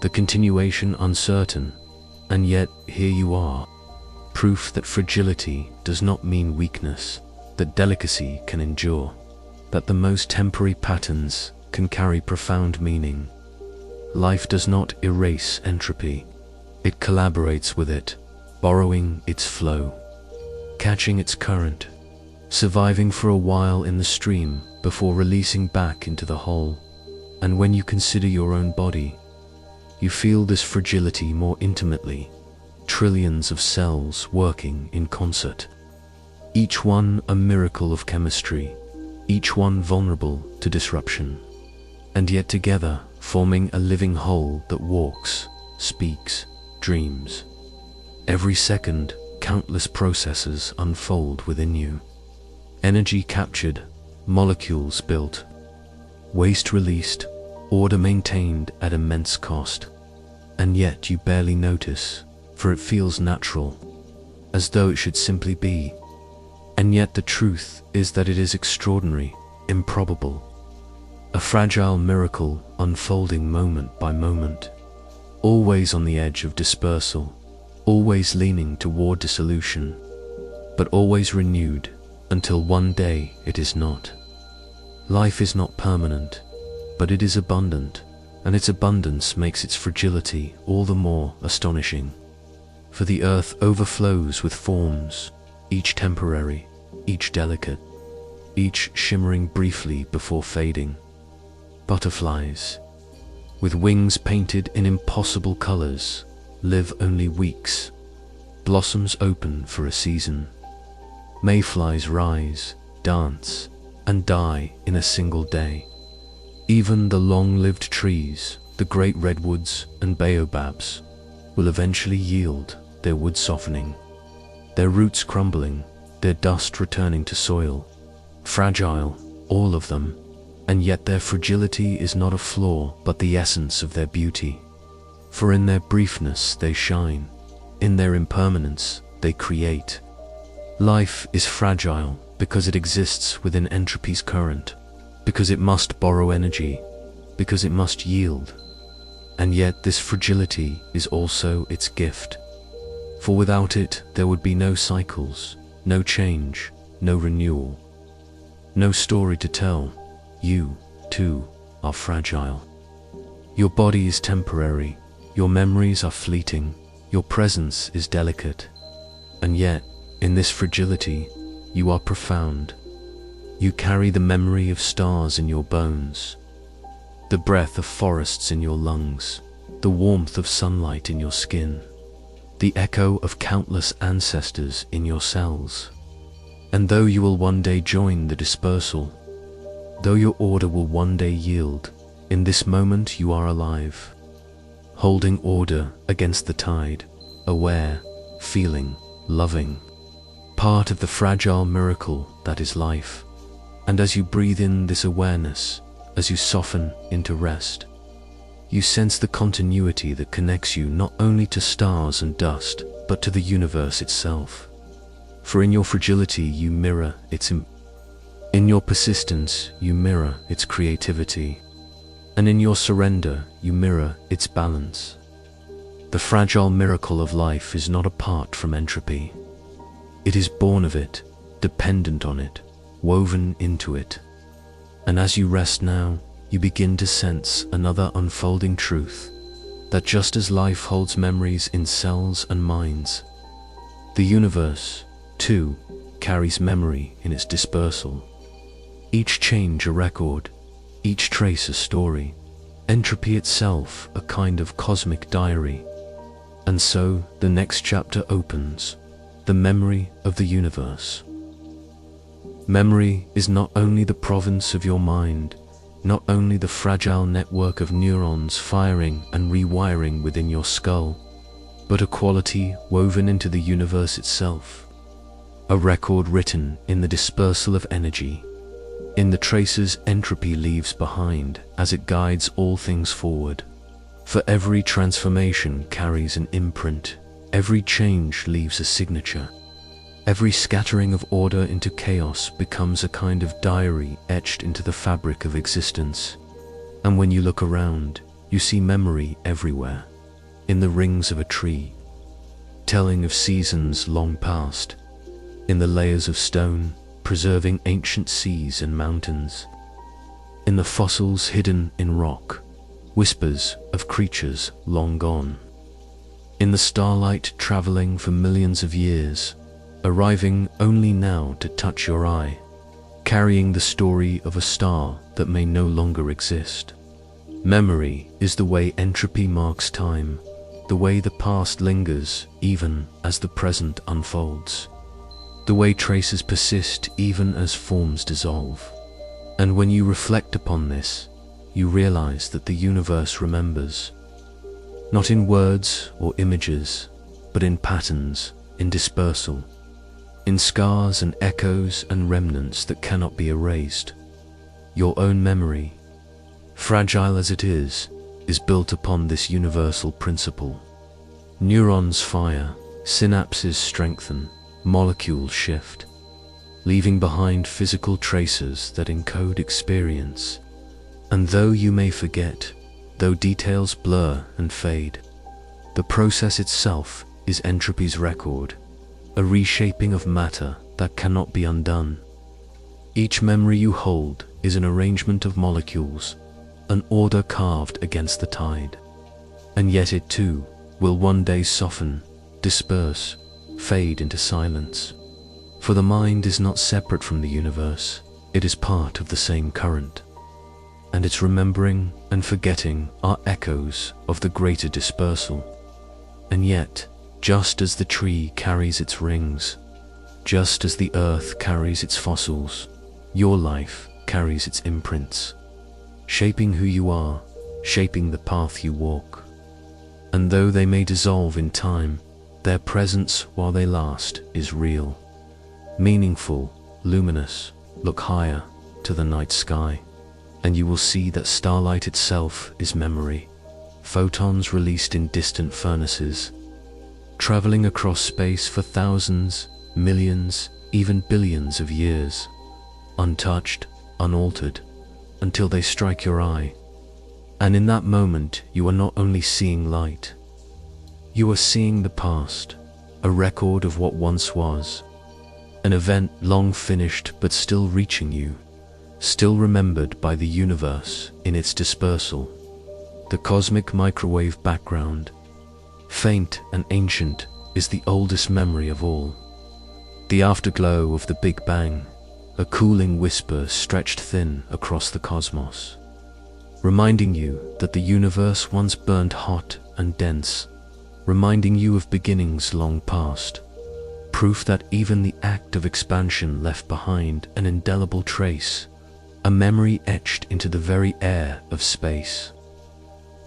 the continuation uncertain, and yet here you are, proof that fragility does not mean weakness, that delicacy can endure, that the most temporary patterns can carry profound meaning. Life does not erase entropy, it collaborates with it, borrowing its flow, catching its current, surviving for a while in the stream before releasing back into the whole. And when you consider your own body, you feel this fragility more intimately, trillions of cells working in concert, each one a miracle of chemistry, each one vulnerable to disruption, and yet together forming a living whole that walks, speaks, dreams. Every second, countless processes unfold within you. Energy captured, molecules built, waste released, order maintained at immense cost. And yet you barely notice, for it feels natural, as though it should simply be. And yet the truth is that it is extraordinary, improbable, a fragile miracle unfolding moment by moment, always on the edge of dispersal, always leaning toward dissolution, but always renewed until one day it is not. Life is not permanent, but it is abundant, and its abundance makes its fragility all the more astonishing. For the earth overflows with forms, each temporary, each delicate, each shimmering briefly before fading. Butterflies, with wings painted in impossible colors, live only weeks. Blossoms open for a season. Mayflies rise, dance, and die in a single day. Even the long-lived trees, the great redwoods and baobabs, will eventually yield, their wood softening, their roots crumbling, their dust returning to soil. Fragile, all of them, and yet their fragility is not a flaw but the essence of their beauty. For in their briefness they shine, in their impermanence they create. Life is fragile because it exists within entropy's current, because it must borrow energy, because it must yield. And yet this fragility is also its gift. For without it there would be no cycles, no change, no renewal, no story to tell, you, too, are fragile. Your body is temporary, your memories are fleeting, your presence is delicate. And yet, in this fragility, you are profound. You carry the memory of stars in your bones, the breath of forests in your lungs, the warmth of sunlight in your skin, the echo of countless ancestors in your cells. And though you will one day join the dispersal, though your order will one day yield, in this moment you are alive, holding order against the tide, aware, feeling, loving, part of the fragile miracle that is life. And as you breathe in this awareness, as you soften into rest, you sense the continuity that connects you not only to stars and dust, but to the universe itself. For in your fragility you mirror its in your persistence you mirror its creativity, and in your surrender you mirror its balance. The fragile miracle of life is not apart from entropy. It is born of it, dependent on it, woven into it. And as you rest now, you begin to sense another unfolding truth, that just as life holds memories in cells and minds, the universe, too, carries memory in its dispersal. Each change a record, each trace a story, entropy itself a kind of cosmic diary. And so the next chapter opens, the memory of the universe. Memory is not only the province of your mind, not only the fragile network of neurons firing and rewiring within your skull, but a quality woven into the universe itself, a record written in the dispersal of energy, in the traces entropy leaves behind as it guides all things forward. For every transformation carries an imprint, every change leaves a signature. Every scattering of order into chaos becomes a kind of diary etched into the fabric of existence. And when you look around, you see memory everywhere, in the rings of a tree, telling of seasons long past, in the layers of stone, preserving ancient seas and mountains, in the fossils hidden in rock, whispers of creatures long gone, in the starlight traveling for millions of years, arriving only now to touch your eye, carrying the story of a star that may no longer exist. Memory is the way entropy marks time, the way the past lingers even as the present unfolds, the way traces persist even as forms dissolve. And when you reflect upon this, you realize that the universe remembers, not in words or images, but in patterns, in dispersal, in scars and echoes and remnants that cannot be erased. Your own memory, fragile as it is built upon this universal principle. Neurons fire, synapses strengthen, molecules shift, leaving behind physical traces that encode experience. And though you may forget, though details blur and fade, the process itself is entropy's record, a reshaping of matter that cannot be undone. Each memory you hold is an arrangement of molecules, an order carved against the tide. And yet it too will one day soften, disperse, fade into silence. For the mind is not separate from the universe, it is part of the same current. And its remembering and forgetting are echoes of the greater dispersal. And yet, just as the tree carries its rings, just as the earth carries its fossils, your life carries its imprints, shaping who you are, shaping the path you walk. And though they may dissolve in time, their presence while they last is real, meaningful, luminous. Look higher to the night sky, and you will see that starlight itself is memory, photons released in distant furnaces, traveling across space for thousands, millions, even billions of years, untouched, unaltered, until they strike your eye. And in that moment, you are not only seeing light, you are seeing the past, a record of what once was, an event long finished but still reaching you, still remembered by the universe in its dispersal. The cosmic microwave background, faint and ancient, is the oldest memory of all. The afterglow of the Big Bang, a cooling whisper stretched thin across the cosmos, reminding you that the universe once burned hot and dense, reminding you of beginnings long past, proof that even the act of expansion left behind an indelible trace, a memory etched into the very air of space.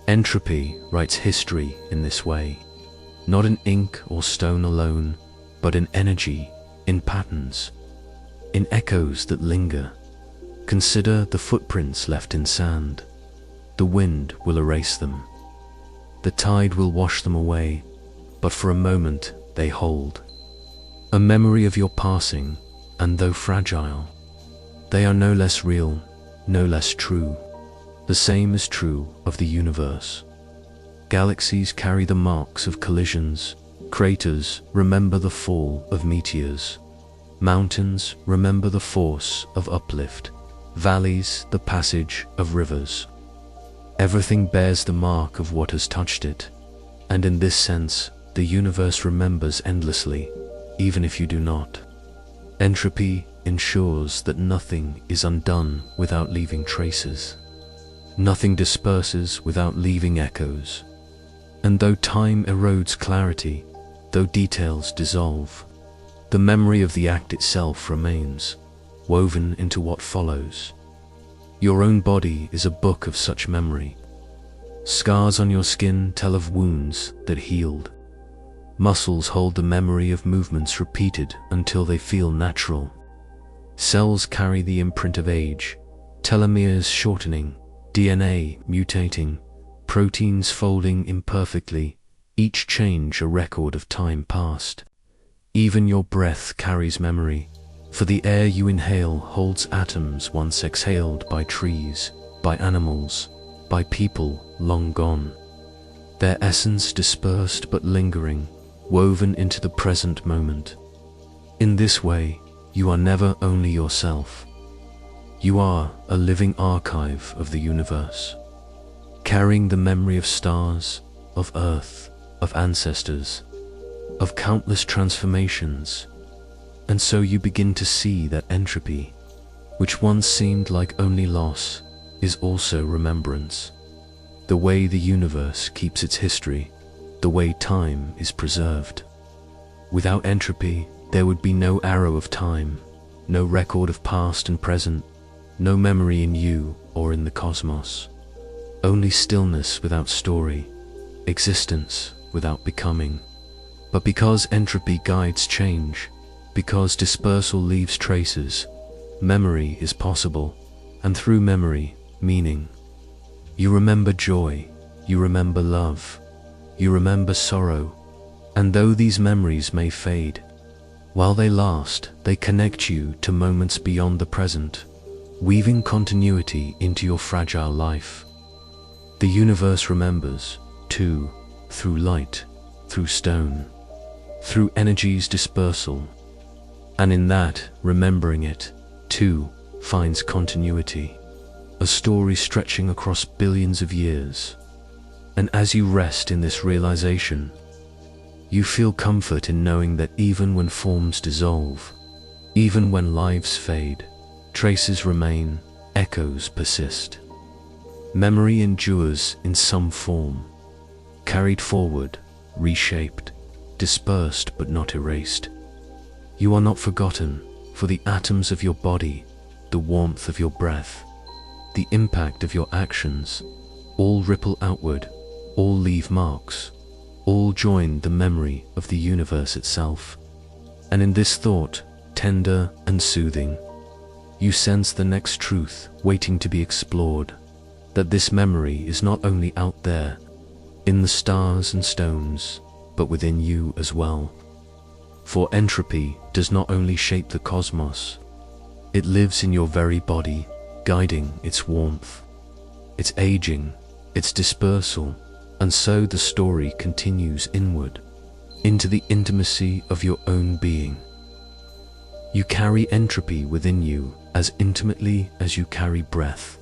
Entropy writes history in this way, not in ink or stone alone, but in energy, in patterns, in echoes that linger. Consider the footprints left in sand. The wind will erase them. The tide will wash them away, but for a moment they hold. A memory of your passing, and though fragile, they are no less real, no less true. The same is true of the universe. Galaxies carry the marks of collisions. Craters remember the fall of meteors. Mountains remember the force of uplift. Valleys the passage of rivers. Everything bears the mark of what has touched it, and in this sense, the universe remembers endlessly, even if you do not. Entropy ensures that nothing is undone without leaving traces. Nothing disperses without leaving echoes. And though time erodes clarity, though details dissolve, the memory of the act itself remains, woven into what follows. Your own body is a book of such memory. Scars on your skin tell of wounds that healed. Muscles hold the memory of movements repeated until they feel natural. Cells carry the imprint of age, telomeres shortening, DNA mutating, proteins folding imperfectly, each change a record of time past. Even your breath carries memory, for the air you inhale holds atoms once exhaled by trees, by animals, by people long gone. Their essence dispersed but lingering, woven into the present moment. In this way, you are never only yourself. You are a living archive of the universe, carrying the memory of stars, of Earth, of ancestors, of countless transformations. And so you begin to see that entropy, which once seemed like only loss, is also remembrance. The way the universe keeps its history, the way time is preserved. Without entropy, there would be no arrow of time, no record of past and present, no memory in you or in the cosmos. Only stillness without story, existence without becoming. But because entropy guides change, because dispersal leaves traces, memory is possible, and through memory, meaning. You remember joy, you remember love, you remember sorrow, and though these memories may fade, while they last, they connect you to moments beyond the present, weaving continuity into your fragile life. The universe remembers, too, through light, through stone, through energy's dispersal, and in that, remembering it, too, finds continuity, a story stretching across billions of years. And as you rest in this realization, you feel comfort in knowing that even when forms dissolve, even when lives fade, traces remain, echoes persist. Memory endures in some form, carried forward, reshaped, dispersed but not erased. You are not forgotten, for the atoms of your body, the warmth of your breath, the impact of your actions, all ripple outward, all leave marks, all join the memory of the universe itself. And in this thought, tender and soothing, you sense the next truth waiting to be explored, that this memory is not only out there, in the stars and stones, but within you as well. For entropy does not only shape the cosmos, it lives in your very body, guiding its warmth, its aging, its dispersal, and so the story continues inward, into the intimacy of your own being. You carry entropy within you as intimately as you carry breath.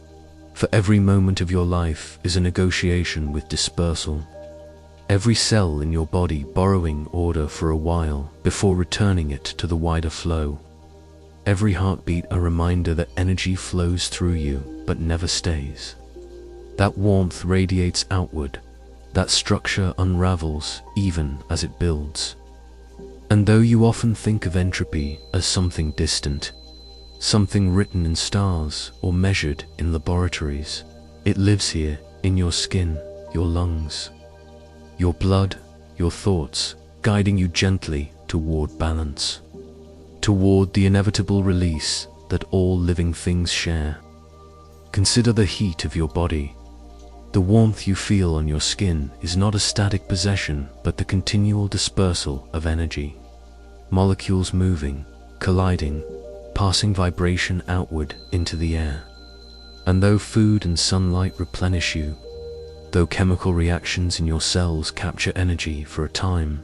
For every moment of your life is a negotiation with dispersal. Every cell in your body borrowing order for a while before returning it to the wider flow. Every heartbeat a reminder that energy flows through you but never stays. That warmth radiates outward, that structure unravels even as it builds. And though you often think of entropy as something distant, something written in stars or measured in laboratories, it lives here in your skin, your lungs, your blood, your thoughts, guiding you gently toward balance, toward the inevitable release that all living things share. Consider the heat of your body. The warmth you feel on your skin is not a static possession, but the continual dispersal of energy. Molecules moving, colliding, passing vibration outward into the air. And though food and sunlight replenish you, though chemical reactions in your cells capture energy for a time,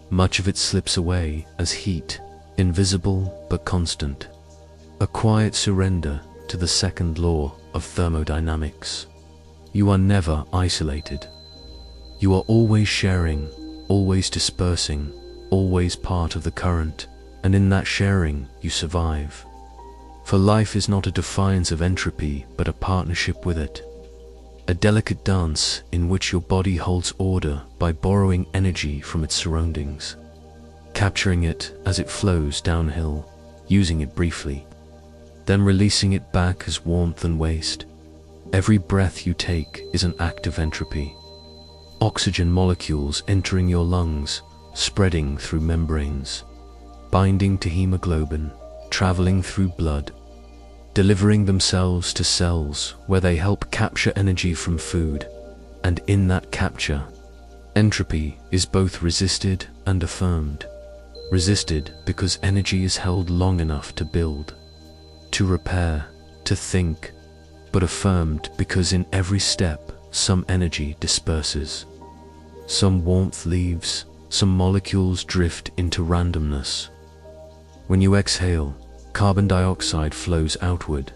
much of it slips away as heat, invisible but constant. A quiet surrender to the second law of thermodynamics. You are never isolated. You are always sharing, always dispersing, always part of the current, and in that sharing you survive. For life is not a defiance of entropy, but a partnership with it. A delicate dance in which your body holds order by borrowing energy from its surroundings, capturing it as it flows downhill, using it briefly, then releasing it back as warmth and waste. Every breath you take is an act of entropy. Oxygen molecules entering your lungs, spreading through membranes, binding to hemoglobin, traveling through blood, delivering themselves to cells where they help capture energy from food, and in that capture, entropy is both resisted and affirmed. Resisted because energy is held long enough to build, to repair, to think, but affirmed because in every step some energy disperses. Some warmth leaves, some molecules drift into randomness. When you exhale, carbon dioxide flows outward,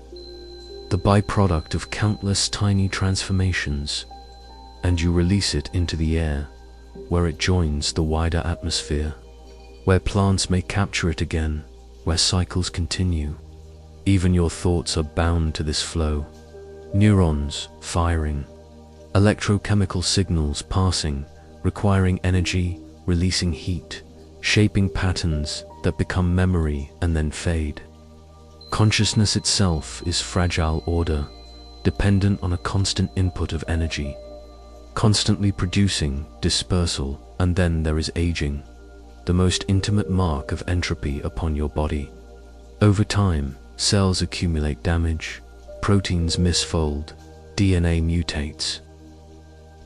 the byproduct of countless tiny transformations, and you release it into the air, where it joins the wider atmosphere, where plants may capture it again, where cycles continue. Even your thoughts are bound to this flow. Neurons firing, electrochemical signals passing, requiring energy, releasing heat, shaping patterns that become memory and then fade. Consciousness itself is fragile order, dependent on a constant input of energy, constantly producing dispersal, and then there is aging, the most intimate mark of entropy upon your body. Over time, cells accumulate damage, proteins misfold, DNA mutates,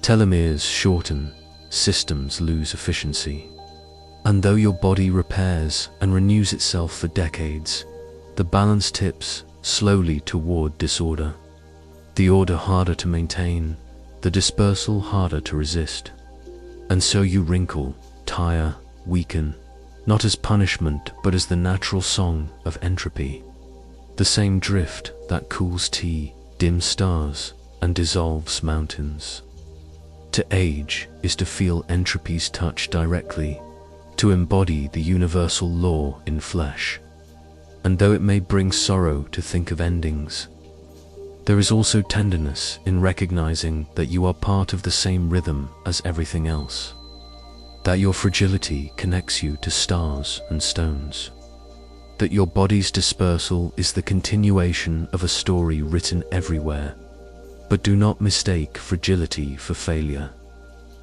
telomeres shorten, systems lose efficiency. And though your body repairs and renews itself for decades, the balance tips slowly toward disorder. The order harder to maintain, the dispersal harder to resist. And so you wrinkle, tire, weaken, not as punishment but as the natural song of entropy. The same drift that cools tea, dims stars, and dissolves mountains. To age is to feel entropy's touch directly, to embody the universal law in flesh. And though it may bring sorrow to think of endings, there is also tenderness in recognizing that you are part of the same rhythm as everything else, that your fragility connects you to stars and stones, that your body's dispersal is the continuation of a story written everywhere. But do not mistake fragility for failure,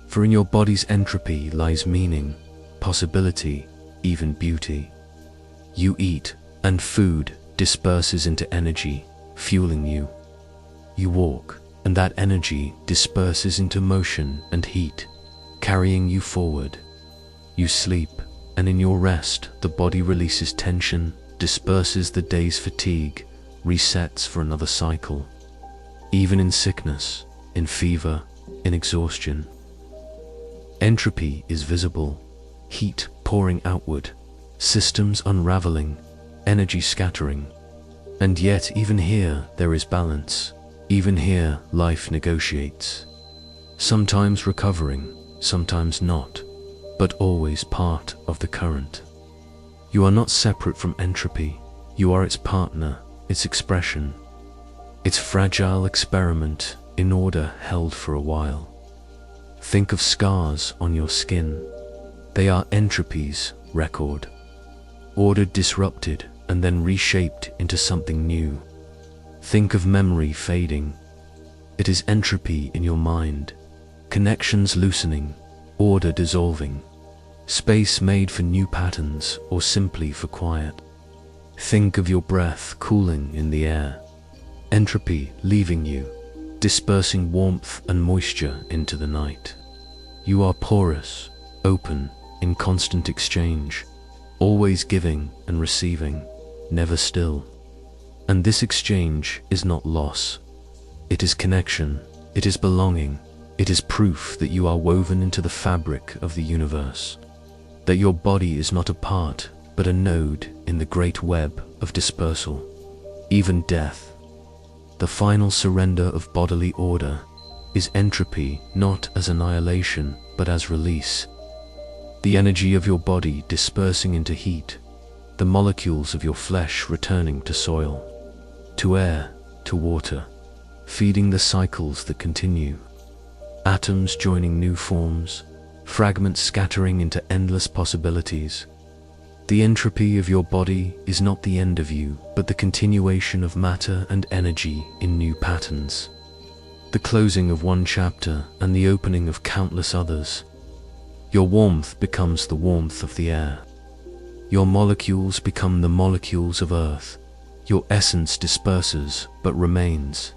for in your body's entropy lies meaning, possibility, even beauty. You eat, and food disperses into energy, fueling you. You walk, and that energy disperses into motion and heat, carrying you forward. You sleep, and in your rest the body releases tension, disperses the day's fatigue, resets for another cycle. Even in sickness, in fever, in exhaustion, entropy is visible, heat pouring outward, systems unraveling, energy scattering. And yet, even here, there is balance. Even here, life negotiates. Sometimes recovering, sometimes not, but always part of the current. You are not separate from entropy. You are its partner, its expression, its fragile experiment in order held for a while. Think of scars on your skin. They are entropy's record. Order disrupted and then reshaped into something new. Think of memory fading. It is entropy in your mind. Connections loosening, order dissolving. Space made for new patterns or simply for quiet. Think of your breath cooling in the air. Entropy leaving you, dispersing warmth and moisture into the night. You are porous, open, in constant exchange, always giving and receiving, never still. And this exchange is not loss. It is connection, it is belonging, it is proof that you are woven into the fabric of the universe, that your body is not a part, but a node in the great web of dispersal. Even death, the final surrender of bodily order, is entropy not as annihilation, but as release. The energy of your body dispersing into heat, the molecules of your flesh returning to soil, to air, to water, feeding the cycles that continue. Atoms joining new forms, fragments scattering into endless possibilities. The entropy of your body is not the end of you, but the continuation of matter and energy in new patterns. The closing of one chapter and the opening of countless others. Your warmth becomes the warmth of the air. Your molecules become the molecules of earth. Your essence disperses but remains,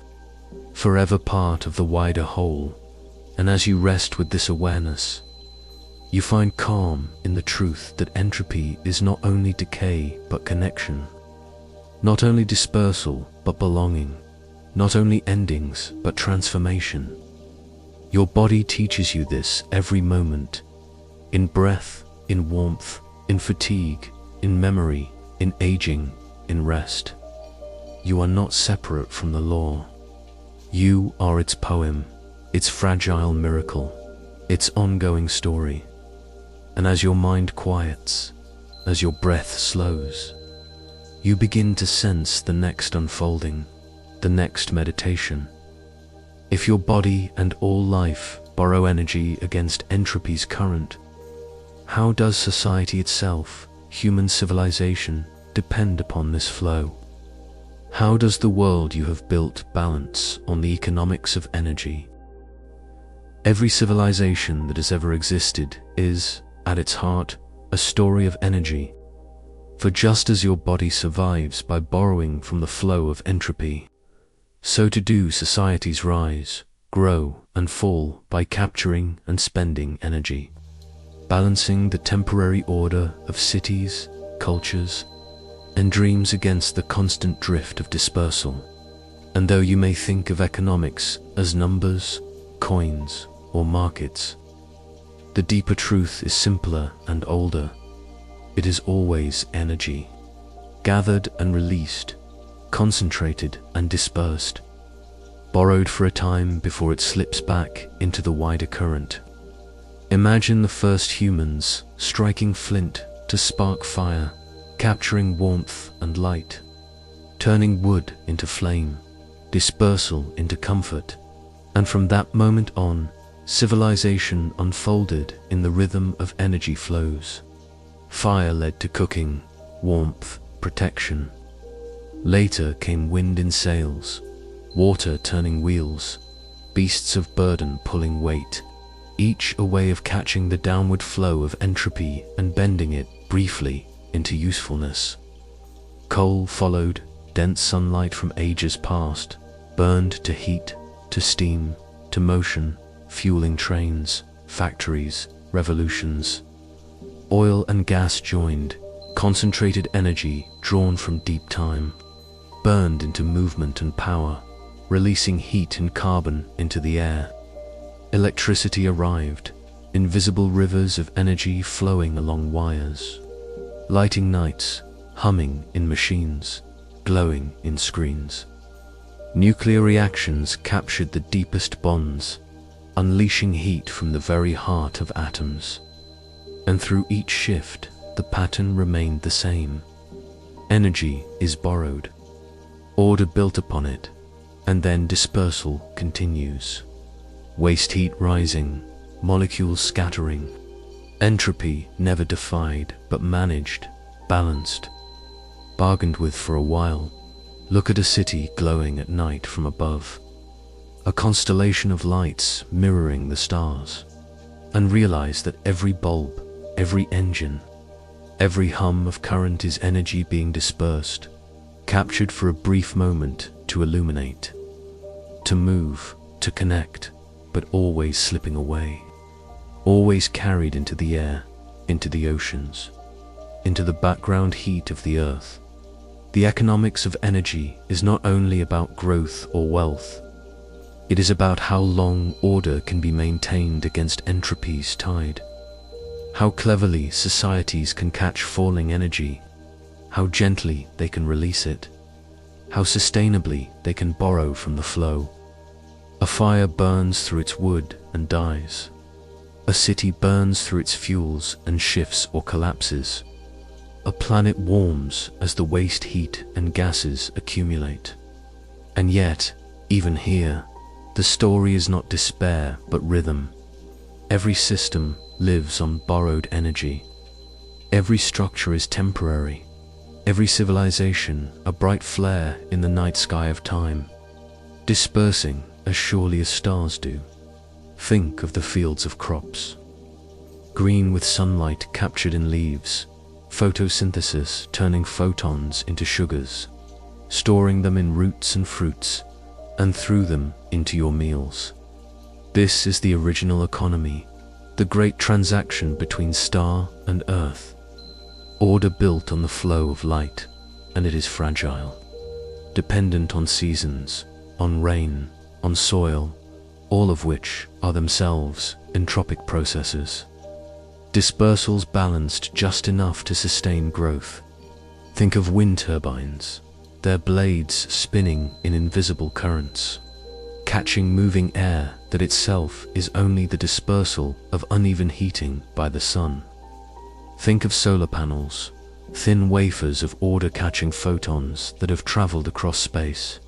forever part of the wider whole. And as you rest with this awareness, you find calm in the truth that entropy is not only decay but connection, not only dispersal but belonging, not only endings but transformation. Your body teaches you this every moment, in breath, in warmth, in fatigue, in memory, in aging, in rest. You are not separate from the law. You are its poem, its fragile miracle, its ongoing story. And as your mind quiets, as your breath slows, you begin to sense the next unfolding, the next meditation. If your body and all life borrow energy against entropy's current, how does society itself, human civilization, depend upon this flow? How does the world you have built balance on the economics of energy? Every civilization that has ever existed is, at its heart, a story of energy. For just as your body survives by borrowing from the flow of entropy, so to do societies rise, grow, and fall by capturing and spending energy, balancing the temporary order of cities, cultures, and dreams against the constant drift of dispersal. And though you may think of economics as numbers, coins, or markets, the deeper truth is simpler and older. It is always energy, gathered and released, concentrated and dispersed, borrowed for a time before it slips back into the wider current. Imagine the first humans striking flint to spark fire, capturing warmth and light, turning wood into flame, dispersal into comfort, and from that moment on, civilization unfolded in the rhythm of energy flows. Fire led to cooking, warmth, protection. Later came wind in sails, water turning wheels, beasts of burden pulling weight, each a way of catching the downward flow of entropy and bending it briefly into usefulness. Coal followed, dense sunlight from ages past, burned to heat, to steam, to motion, fueling trains, factories, revolutions. Oil and gas joined, concentrated energy drawn from deep time, burned into movement and power, releasing heat and carbon into the air. Electricity arrived, invisible rivers of energy flowing along wires, lighting nights, humming in machines, glowing in screens. Nuclear reactions captured the deepest bonds, unleashing heat from the very heart of atoms. And through each shift, the pattern remained the same. Energy is borrowed, order built upon it, and then dispersal continues. Waste heat rising, molecules scattering. Entropy never defied, but managed, balanced, bargained with for a while. Look at a city glowing at night from above, a constellation of lights mirroring the stars, and realize that every bulb, every engine, every hum of current is energy being dispersed, captured for a brief moment to illuminate, to move, to connect, but always slipping away, always carried into the air, into the oceans, into the background heat of the earth. The economics of energy is not only about growth or wealth, it is about how long order can be maintained against entropy's tide, how cleverly societies can catch falling energy, how gently they can release it, how sustainably they can borrow from the flow. A fire burns through its wood and dies. A city burns through its fuels and shifts or collapses. A planet warms as the waste heat and gases accumulate. And yet, even here, the story is not despair but rhythm. Every system lives on borrowed energy. Every structure is temporary. Every civilization a bright flare in the night sky of time, dispersing as surely as stars do. Think of the fields of crops, green with sunlight captured in leaves, photosynthesis turning photons into sugars, storing them in roots and fruits, and through them into your meals. This is the original economy, the great transaction between star and earth. Order built on the flow of light, and it is fragile, dependent on seasons, on rain, on soil, all of which are themselves entropic processes. Dispersals balanced just enough to sustain growth. Think of wind turbines, their blades spinning in invisible currents, catching moving air that itself is only the dispersal of uneven heating by the sun. Think of solar panels, thin wafers of order-catching photons that have traveled across space,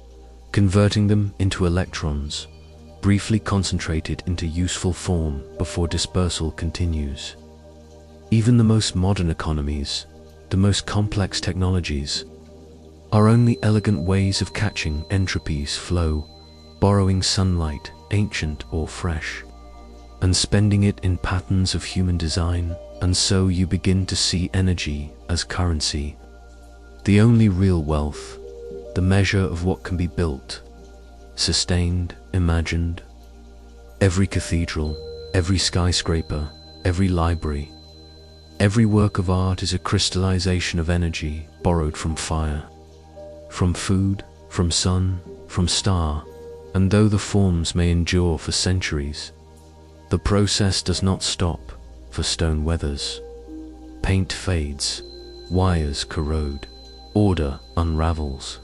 converting them into electrons, briefly concentrated into useful form before dispersal continues. Even the most modern economies, the most complex technologies, are only elegant ways of catching entropy's flow, borrowing sunlight, ancient or fresh, and spending it in patterns of human design, and so you begin to see energy as currency, the only real wealth, the measure of what can be built, sustained, imagined. Every cathedral, every skyscraper, every library, every work of art is a crystallization of energy borrowed from fire, from food, from sun, from star, and though the forms may endure for centuries, the process does not stop, for stone weathers, paint fades, wires corrode, order unravels,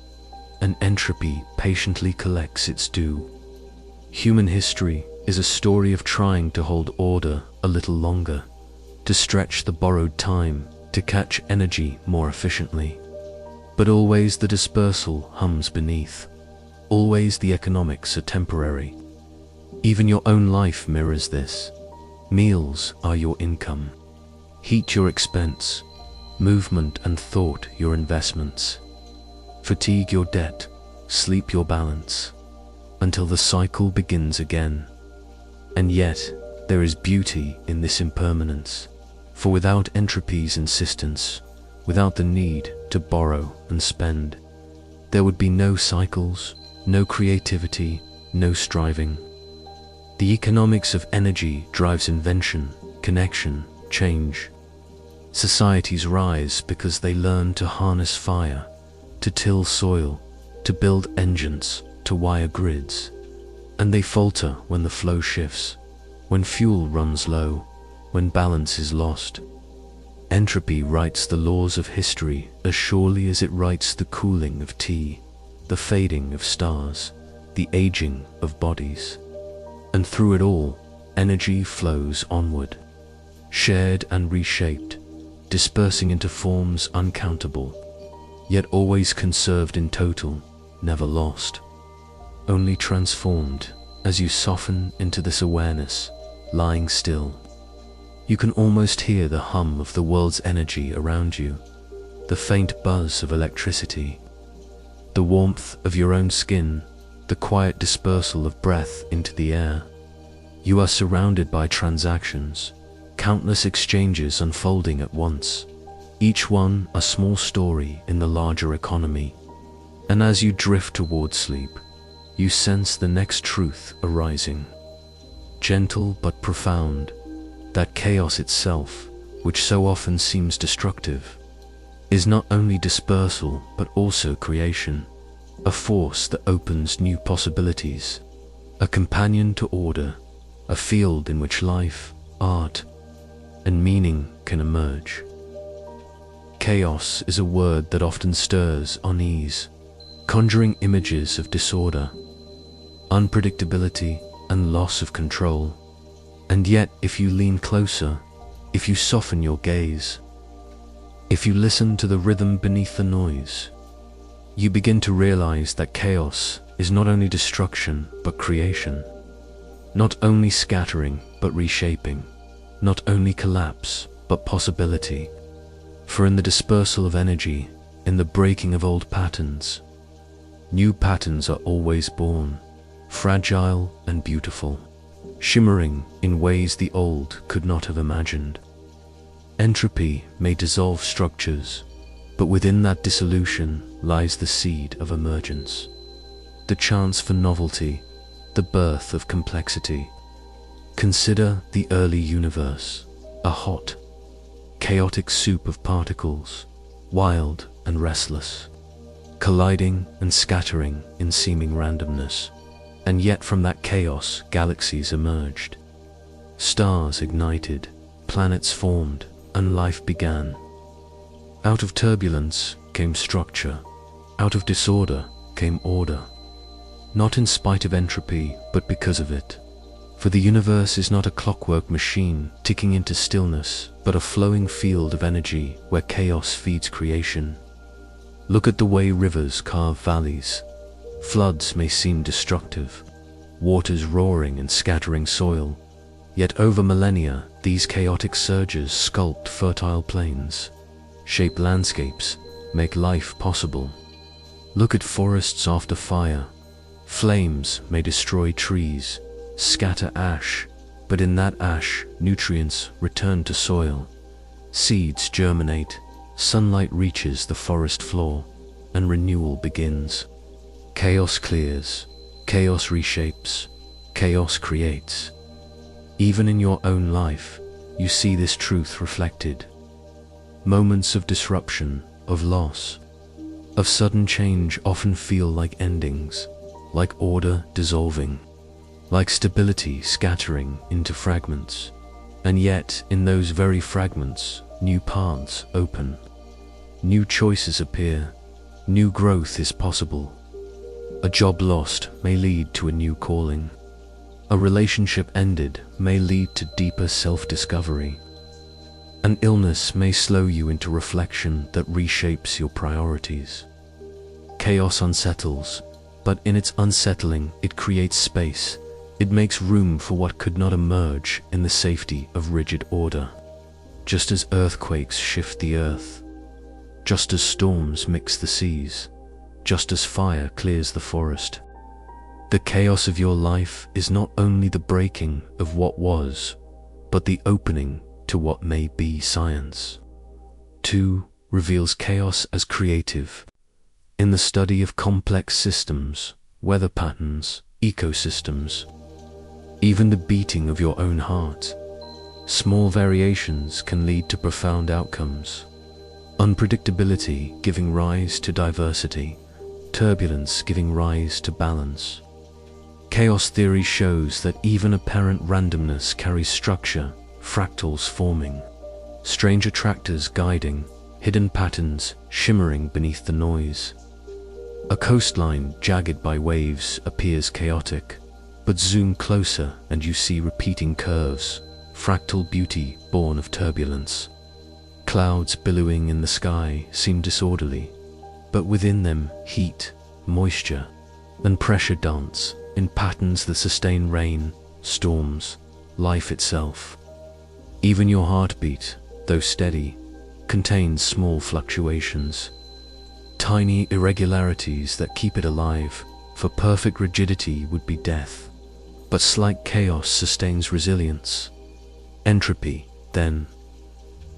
and entropy patiently collects its due. Human history is a story of trying to hold order a little longer, to stretch the borrowed time, to catch energy more efficiently. But always the dispersal hums beneath. Always the economics are temporary. Even your own life mirrors this. Meals are your income, heat your expense, movement and thought your investments, fatigue your debt, sleep your balance, until the cycle begins again. And yet, there is beauty in this impermanence, for without entropy's insistence, without the need to borrow and spend, there would be no cycles, no creativity, no striving. The economics of energy drives invention, connection, change. Societies rise because they learn to harness fire, to till soil, to build engines, to wire grids. And they falter when the flow shifts, when fuel runs low, when balance is lost. Entropy writes the laws of history as surely as it writes the cooling of tea, the fading of stars, the aging of bodies. And through it all, energy flows onward, shared and reshaped, dispersing into forms uncountable, yet always conserved in total, never lost, only transformed as you soften into this awareness, lying still. You can almost hear the hum of the world's energy around you, the faint buzz of electricity, the warmth of your own skin, the quiet dispersal of breath into the air. You are surrounded by transactions, countless exchanges unfolding at once, each one a small story in the larger economy. And as you drift towards sleep, you sense the next truth arising, gentle but profound, that chaos itself, which so often seems destructive, is not only dispersal but also creation, a force that opens new possibilities, a companion to order, a field in which life, art, and meaning can emerge. Chaos is a word that often stirs unease, conjuring images of disorder, unpredictability, and loss of control. And yet, if you lean closer, if you soften your gaze, if you listen to the rhythm beneath the noise, you begin to realize that chaos is not only destruction but creation, not only scattering but reshaping, not only collapse but possibility. For in the dispersal of energy, in the breaking of old patterns, new patterns are always born, fragile and beautiful, shimmering in ways the old could not have imagined. Entropy may dissolve structures, but within that dissolution lies the seed of emergence, the chance for novelty, the birth of complexity. Consider the early universe, a hot, chaotic soup of particles, wild and restless, colliding and scattering in seeming randomness. And yet from that chaos galaxies emerged, stars ignited, planets formed, and life began. Out of turbulence came structure, out of disorder came order, not in spite of entropy, but because of it. For the universe is not a clockwork machine ticking into stillness, but a flowing field of energy where chaos feeds creation. Look at the way rivers carve valleys. Floods may seem destructive, waters roaring and scattering soil, yet over millennia these chaotic surges sculpt fertile plains, shape landscapes, make life possible. Look at forests after fire. Flames may destroy trees, scatter ash, but in that ash nutrients return to soil. Seeds germinate, sunlight reaches the forest floor, and renewal begins. Chaos clears, chaos reshapes, chaos creates. Even in your own life, you see this truth reflected. Moments of disruption, of loss, of sudden change often feel like endings, like order dissolving, like stability scattering into fragments. And yet, in those very fragments, new paths open, new choices appear, new growth is possible. A job lost may lead to a new calling. A relationship ended may lead to deeper self-discovery. An illness may slow you into reflection that reshapes your priorities. Chaos unsettles, but in its unsettling, it creates space. It makes room for what could not emerge in the safety of rigid order. Just as earthquakes shift the earth, just as storms mix the seas, just as fire clears the forest. The chaos of your life is not only the breaking of what was, but the opening to what may be science. 2 reveals chaos as creative. In the study of complex systems, weather patterns, ecosystems, even the beating of your own heart, small variations can lead to profound outcomes. Unpredictability giving rise to diversity, turbulence giving rise to balance. Chaos theory shows that even apparent randomness carries structure, fractals forming, strange attractors guiding, hidden patterns shimmering beneath the noise. A coastline jagged by waves appears chaotic, but zoom closer and you see repeating curves, fractal beauty born of turbulence. Clouds billowing in the sky seem disorderly, but within them heat, moisture, and pressure dance in patterns that sustain rain, storms, life itself. Even your heartbeat, though steady, contains small fluctuations, tiny irregularities that keep it alive, for perfect rigidity would be death. But slight chaos sustains resilience. Entropy, then,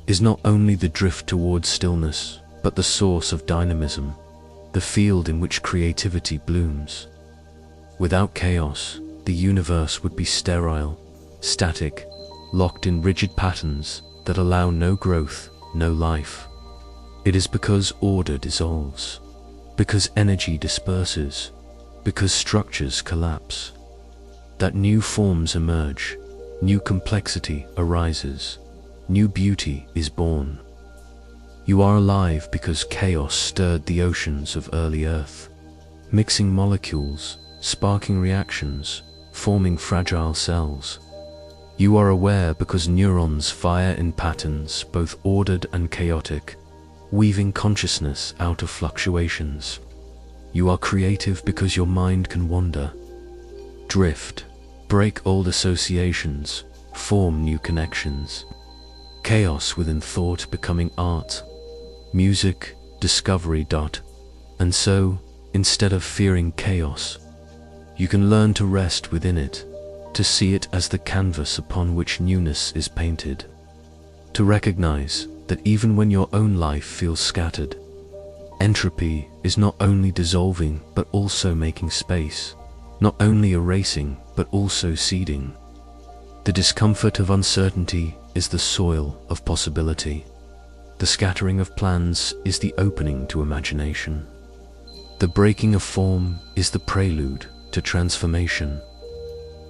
is not only the drift towards stillness, but the source of dynamism, the field in which creativity blooms. Without chaos, the universe would be sterile, static, locked in rigid patterns that allow no growth, no life. It is because order dissolves, because energy disperses, because structures collapse, that new forms emerge, new complexity arises, new beauty is born. You are alive because chaos stirred the oceans of early Earth, mixing molecules, sparking reactions, forming fragile cells. You are aware because neurons fire in patterns both ordered and chaotic, weaving consciousness out of fluctuations. You are creative because your mind can wander, drift, break old associations, form new connections. Chaos within thought becoming art, music, discovery. And so, instead of fearing chaos, you can learn to rest within it, to see it as the canvas upon which newness is painted, to recognize that even when your own life feels scattered, entropy is not only dissolving but also making space, not only erasing but also seeding. The discomfort of uncertainty is the soil of possibility. The scattering of plans is the opening to imagination. The breaking of form is the prelude to transformation.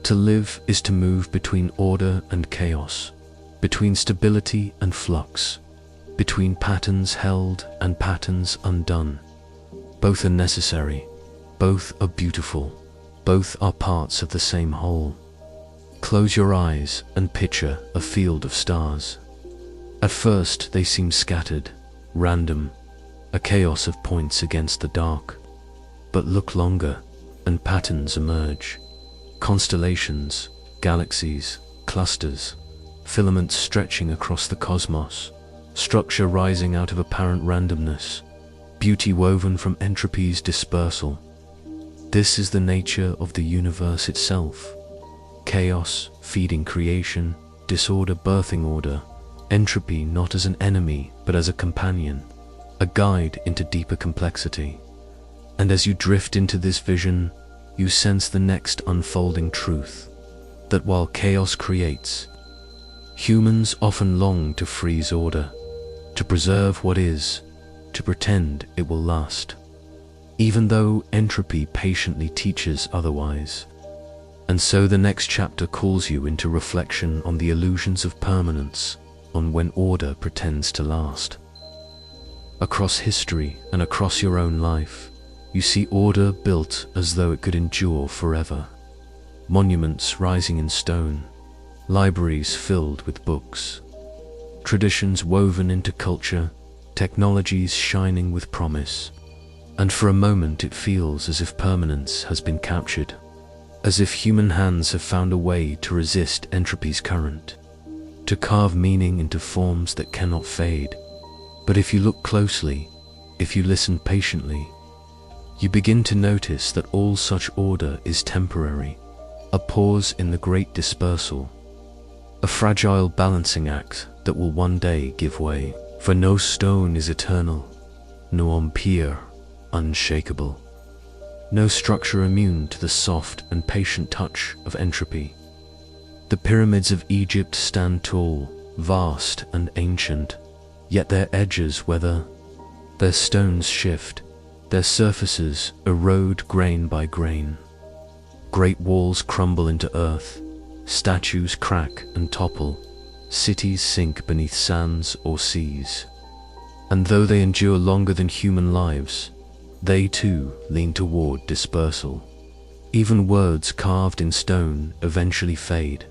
To live is to move between order and chaos, between stability and flux, between patterns held and patterns undone. Both are necessary, both are beautiful, both are parts of the same whole. Close your eyes and picture a field of stars. At first they seem scattered, random, a chaos of points against the dark. But look longer, and patterns emerge. Constellations, galaxies, clusters, filaments stretching across the cosmos, structure rising out of apparent randomness, beauty woven from entropy's dispersal. This is the nature of the universe itself. Chaos feeding creation, disorder birthing order, entropy not as an enemy but as a companion, a guide into deeper complexity. And as you drift into this vision, you sense the next unfolding truth, that while chaos creates, humans often long to freeze order, to preserve what is, to pretend it will last, even though entropy patiently teaches otherwise. And so the next chapter calls you into reflection on the illusions of permanence, on when order pretends to last. Across history and across your own life, you see order built as though it could endure forever. Monuments rising in stone, libraries filled with books, traditions woven into culture, technologies shining with promise. And for a moment it feels as if permanence has been captured, as if human hands have found a way to resist entropy's current, to carve meaning into forms that cannot fade. But if you look closely, if you listen patiently, you begin to notice that all such order is temporary, a pause in the great dispersal, a fragile balancing act that will one day give way. For no stone is eternal, no empire unshakable, no structure immune to the soft and patient touch of entropy. The pyramids of Egypt stand tall, vast and ancient, yet their edges weather, their stones shift, their surfaces erode grain by grain. Great walls crumble into earth, statues crack and topple, cities sink beneath sands or seas. And though they endure longer than human lives, they too lean toward dispersal. Even words carved in stone eventually fade,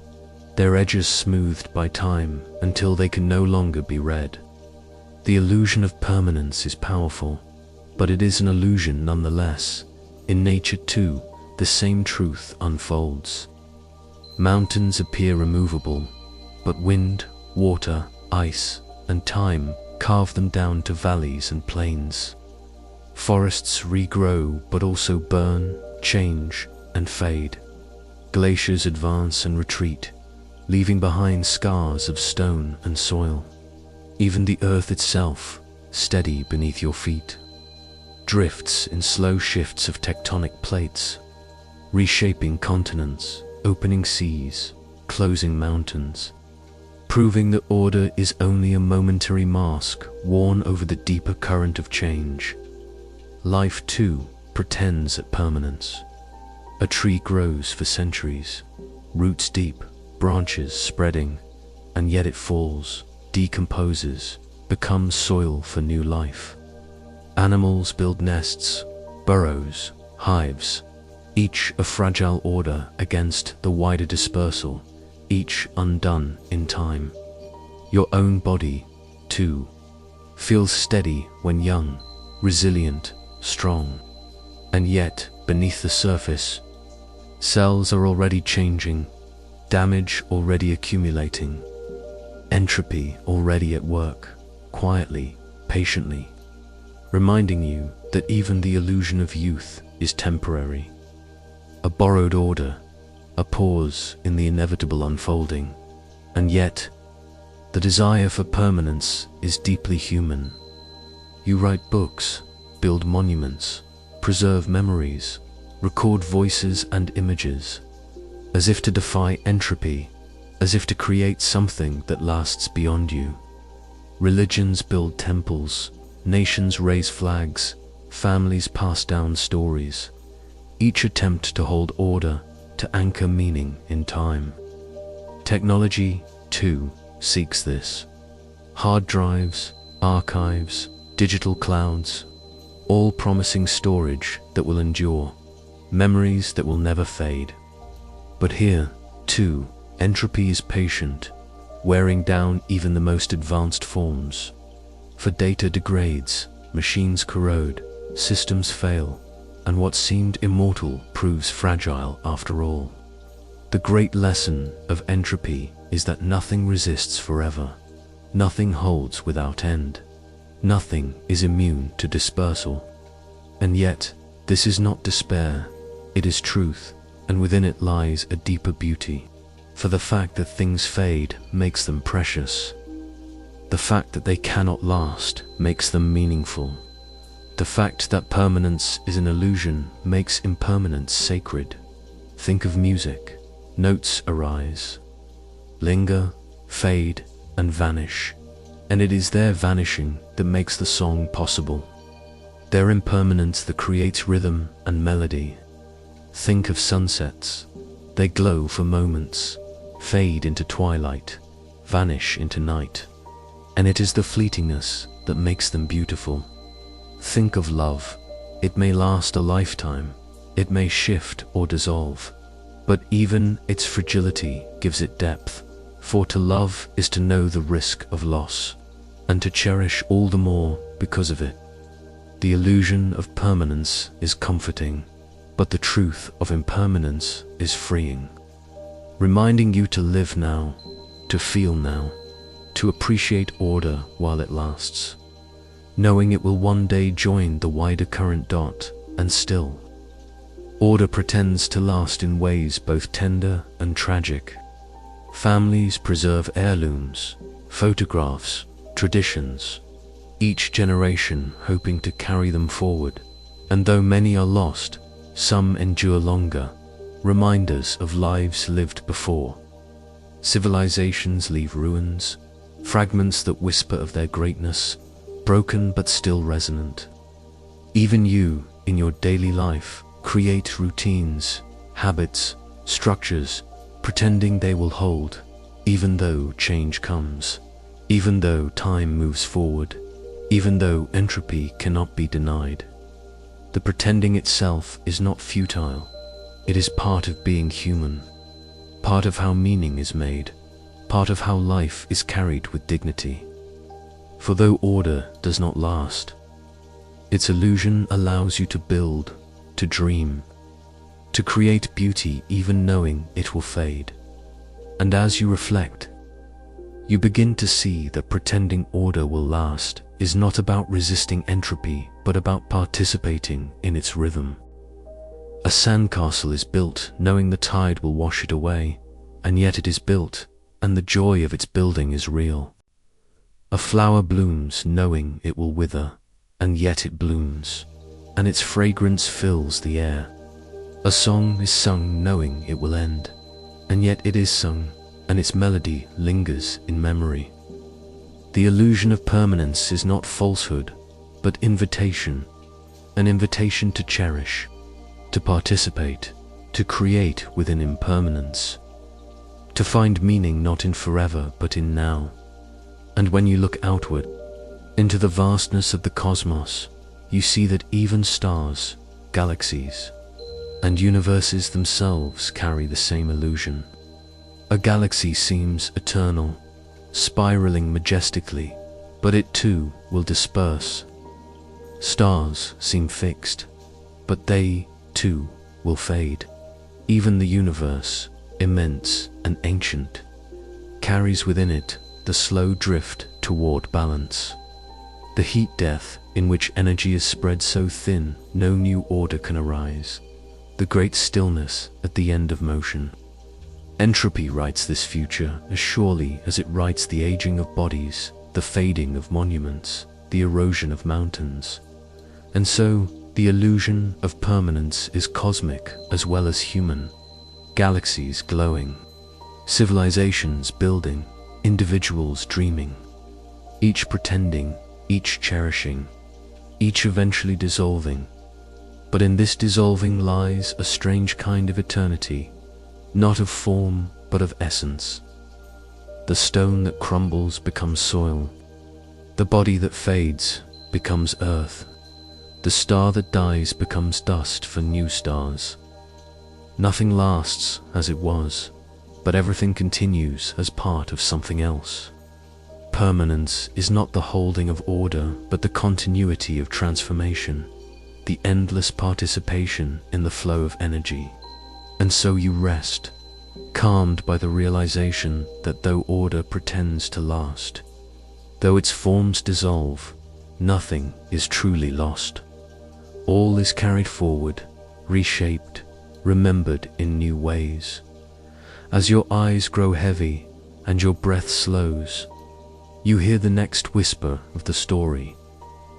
their edges smoothed by time until they can no longer be read. The illusion of permanence is powerful, but it is an illusion nonetheless. In nature too, the same truth unfolds. Mountains appear immovable, but wind, water, ice, and time carve them down to valleys and plains. Forests regrow but also burn, change, and fade. Glaciers advance and retreat, leaving behind scars of stone and soil. Even the earth itself, steady beneath your feet, drifts in slow shifts of tectonic plates, reshaping continents, opening seas, closing mountains, proving that order is only a momentary mask worn over the deeper current of change. Life too pretends at permanence. A tree grows for centuries, roots deep, branches spreading, and yet it falls, decomposes, becomes soil for new life. Animals build nests, burrows, hives, each a fragile order against the wider dispersal, each undone in time. Your own body, too, feels steady when young, resilient, strong. And yet, beneath the surface, cells are already changing, damage already accumulating, entropy already at work, quietly, patiently, reminding you that even the illusion of youth is temporary. A borrowed order, a pause in the inevitable unfolding, and yet, the desire for permanence is deeply human. You write books, build monuments, preserve memories, record voices and images, as if to defy entropy, as if to create something that lasts beyond you. Religions build temples, nations raise flags, families pass down stories, each attempt to hold order, to anchor meaning in time. Technology, too, seeks this. Hard drives, archives, digital clouds, all promising storage that will endure, memories that will never fade. But here, too, entropy is patient, wearing down even the most advanced forms. For data degrades, machines corrode, systems fail, and what seemed immortal proves fragile after all. The great lesson of entropy is that nothing resists forever, nothing holds without end, nothing is immune to dispersal. And yet, this is not despair, it is truth, and within it lies a deeper beauty. For the fact that things fade makes them precious. The fact that they cannot last makes them meaningful. The fact that permanence is an illusion makes impermanence sacred. Think of music. Notes arise, linger, fade, and vanish, and it is their vanishing that makes the song possible. Their impermanence that creates rhythm and melody. Think of sunsets. They glow for moments, fade into twilight, vanish into night, and it is the fleetingness that makes them beautiful. Think of love. It may last a lifetime, it may shift or dissolve, but even its fragility gives it depth, for to love is to know the risk of loss, and to cherish all the more because of it. The illusion of permanence is comforting, but the truth of impermanence is freeing, reminding you to live now, to feel now, to appreciate order while it lasts, knowing it will one day join the wider current dot, and still, order pretends to last in ways both tender and tragic. Families preserve heirlooms, photographs, traditions, each generation hoping to carry them forward, and though many are lost, some endure longer, reminders of lives lived before. Civilizations leave ruins, fragments that whisper of their greatness, broken but still resonant. Even you, in your daily life, create routines, habits, structures, pretending they will hold, even though change comes, even though time moves forward, even though entropy cannot be denied. The pretending itself is not futile. It is part of being human, part of how meaning is made, part of how life is carried with dignity. For though order does not last, its illusion allows you to build, to dream, to create beauty even knowing it will fade. And as you reflect, you begin to see that pretending order will last is not about resisting entropy, but about participating in its rhythm. A sandcastle is built knowing the tide will wash it away, and yet it is built, and the joy of its building is real. A flower blooms knowing it will wither, and yet it blooms, and its fragrance fills the air. A song is sung knowing it will end, and yet it is sung, and its melody lingers in memory. The illusion of permanence is not falsehood, but invitation, an invitation to cherish, to participate, to create within impermanence, to find meaning not in forever but in now. And when you look outward, into the vastness of the cosmos, you see that even stars, galaxies, and universes themselves carry the same illusion. A galaxy seems eternal, spiraling majestically, but it too will disperse. Stars seem fixed, but they too will fade. Even the universe, immense and ancient, carries within it the slow drift toward balance. The heat death in which energy is spread so thin no new order can arise. The great stillness at the end of motion. Entropy writes this future as surely as it writes the aging of bodies, the fading of monuments, the erosion of mountains. And so, the illusion of permanence is cosmic as well as human. Galaxies glowing, civilizations building, individuals dreaming, each pretending, each cherishing, each eventually dissolving. But in this dissolving lies a strange kind of eternity, not of form but of essence. The stone that crumbles becomes soil, the body that fades becomes earth, the star that dies becomes dust for new stars. Nothing lasts as it was, but everything continues as part of something else. Permanence is not the holding of order, but the continuity of transformation, the endless participation in the flow of energy. And so you rest, calmed by the realization that though order pretends to last, though its forms dissolve, nothing is truly lost. All is carried forward, reshaped, remembered in new ways. As your eyes grow heavy and your breath slows, you hear the next whisper of the story.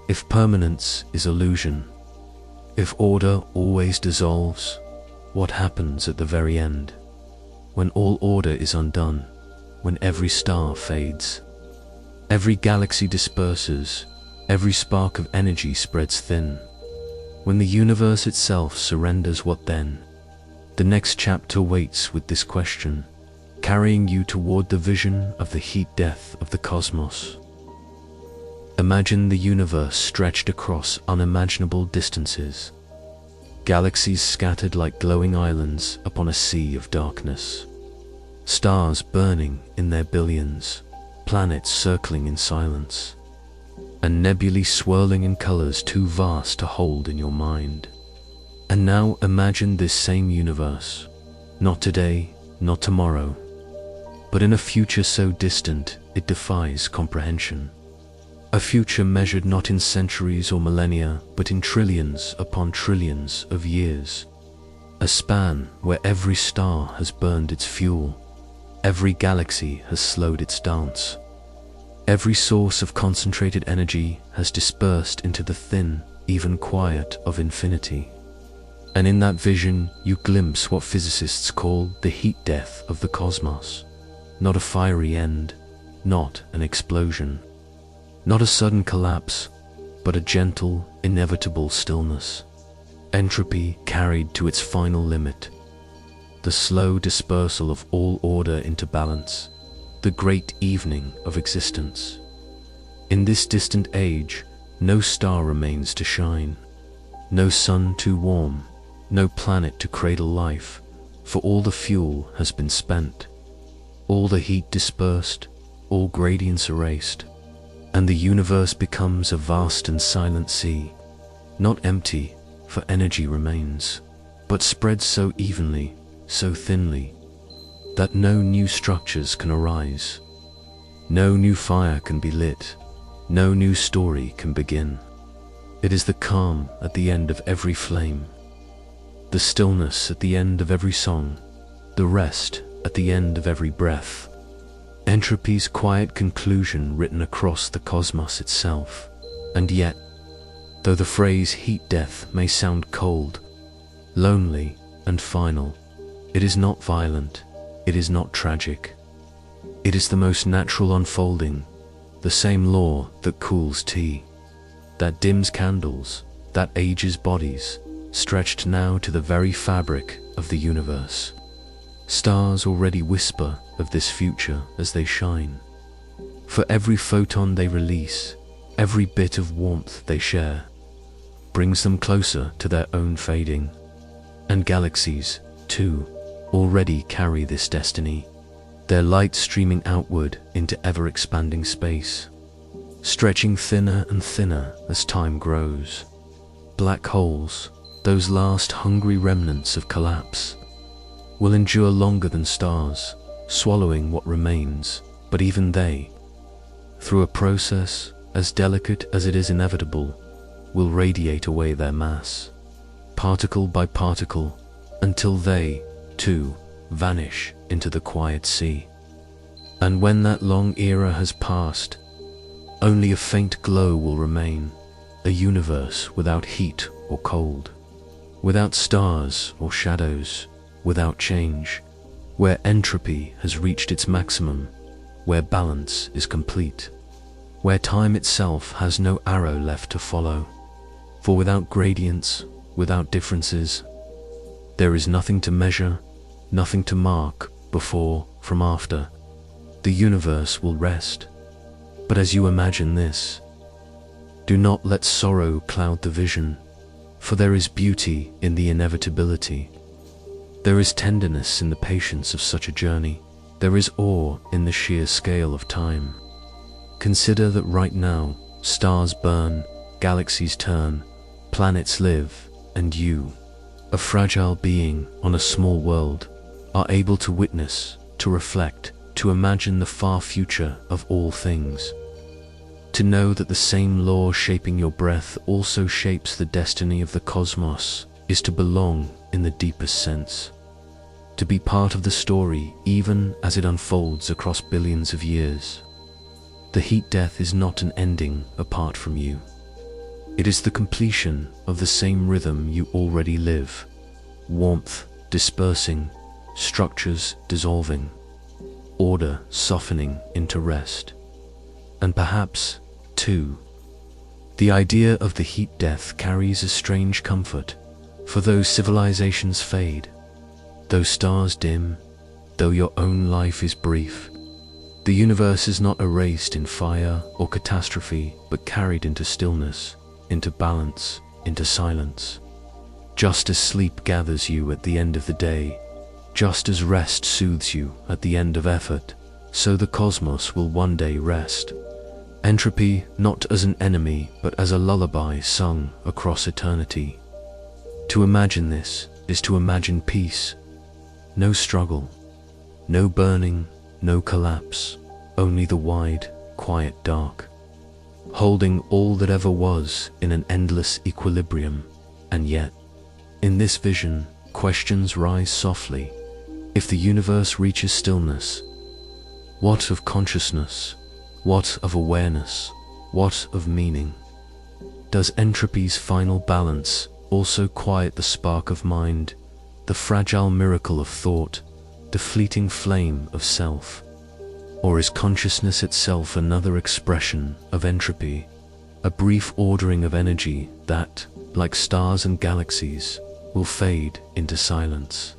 If permanence is illusion, if order always dissolves, what happens at the very end? When all order is undone, when every star fades, every galaxy disperses, every spark of energy spreads thin, when the universe itself surrenders, what then? The next chapter waits with this question, carrying you toward the vision of the heat death of the cosmos. Imagine the universe stretched across unimaginable distances, galaxies scattered like glowing islands upon a sea of darkness, stars burning in their billions, planets circling in silence, and nebulae swirling in colors too vast to hold in your mind. And now imagine this same universe, not today, not tomorrow, but in a future so distant it defies comprehension. A future measured not in centuries or millennia, but in trillions upon trillions of years. A span where every star has burned its fuel, every galaxy has slowed its dance, every source of concentrated energy has dispersed into the thin, even quiet of infinity. And in that vision you glimpse what physicists call the heat death of the cosmos. Not a fiery end, not an explosion, not a sudden collapse, but a gentle, inevitable stillness. Entropy carried to its final limit, the slow dispersal of all order into balance, the great evening of existence. In this distant age, no star remains to shine, no sun too warm, no planet to cradle life, for all the fuel has been spent, all the heat dispersed, all gradients erased, and the universe becomes a vast and silent sea, not empty, for energy remains, but spread so evenly, so thinly, that no new structures can arise, no new fire can be lit, no new story can begin. It is the calm at the end of every flame, the stillness at the end of every song, the rest at the end of every breath. Entropy's quiet conclusion written across the cosmos itself. And yet, though the phrase heat death may sound cold, lonely, and final, it is not violent, it is not tragic. It is the most natural unfolding, the same law that cools tea, that dims candles, that ages bodies, stretched now to the very fabric of the universe. Stars already whisper of this future as they shine. For every photon they release, every bit of warmth they share, brings them closer to their own fading. And galaxies, too, already carry this destiny, their light streaming outward into ever-expanding space, stretching thinner and thinner as time grows. Black holes, those last hungry remnants of collapse, will endure longer than stars, swallowing what remains, but even they, through a process as delicate as it is inevitable, will radiate away their mass, particle by particle, until they, too, vanish into the quiet sea. And when that long era has passed, only a faint glow will remain, a universe without heat or cold, without stars or shadows, without change, where entropy has reached its maximum, where balance is complete, where time itself has no arrow left to follow. For without gradients, without differences, there is nothing to measure, nothing to mark before from after. The universe will rest. But as you imagine this, do not let sorrow cloud the vision, for there is beauty in the inevitability. There is tenderness in the patience of such a journey. There is awe in the sheer scale of time. Consider that right now, stars burn, galaxies turn, planets live, and you, a fragile being on a small world, are able to witness, to reflect, to imagine the far future of all things. To know that the same law shaping your breath also shapes the destiny of the cosmos is to belong in the deepest sense. To be part of the story even as it unfolds across billions of years. The heat death is not an ending apart from you. It is the completion of the same rhythm you already live. Warmth dispersing, structures dissolving, order softening into rest. And perhaps, too, the idea of the heat death carries a strange comfort, for though civilizations fade, though stars dim, though your own life is brief, the universe is not erased in fire or catastrophe, but carried into stillness, into balance, into silence. Just as sleep gathers you at the end of the day, just as rest soothes you at the end of effort, so the cosmos will one day rest. Entropy not as an enemy, but as a lullaby sung across eternity. To imagine this is to imagine peace. No struggle, no burning, no collapse, only the wide, quiet dark, holding all that ever was in an endless equilibrium. And yet, in this vision, questions rise softly. If the universe reaches stillness, what of consciousness? What of awareness? What of meaning? Does entropy's final balance also quiet the spark of mind, the fragile miracle of thought, the fleeting flame of self? Or is consciousness itself another expression of entropy, a brief ordering of energy that, like stars and galaxies, will fade into silence?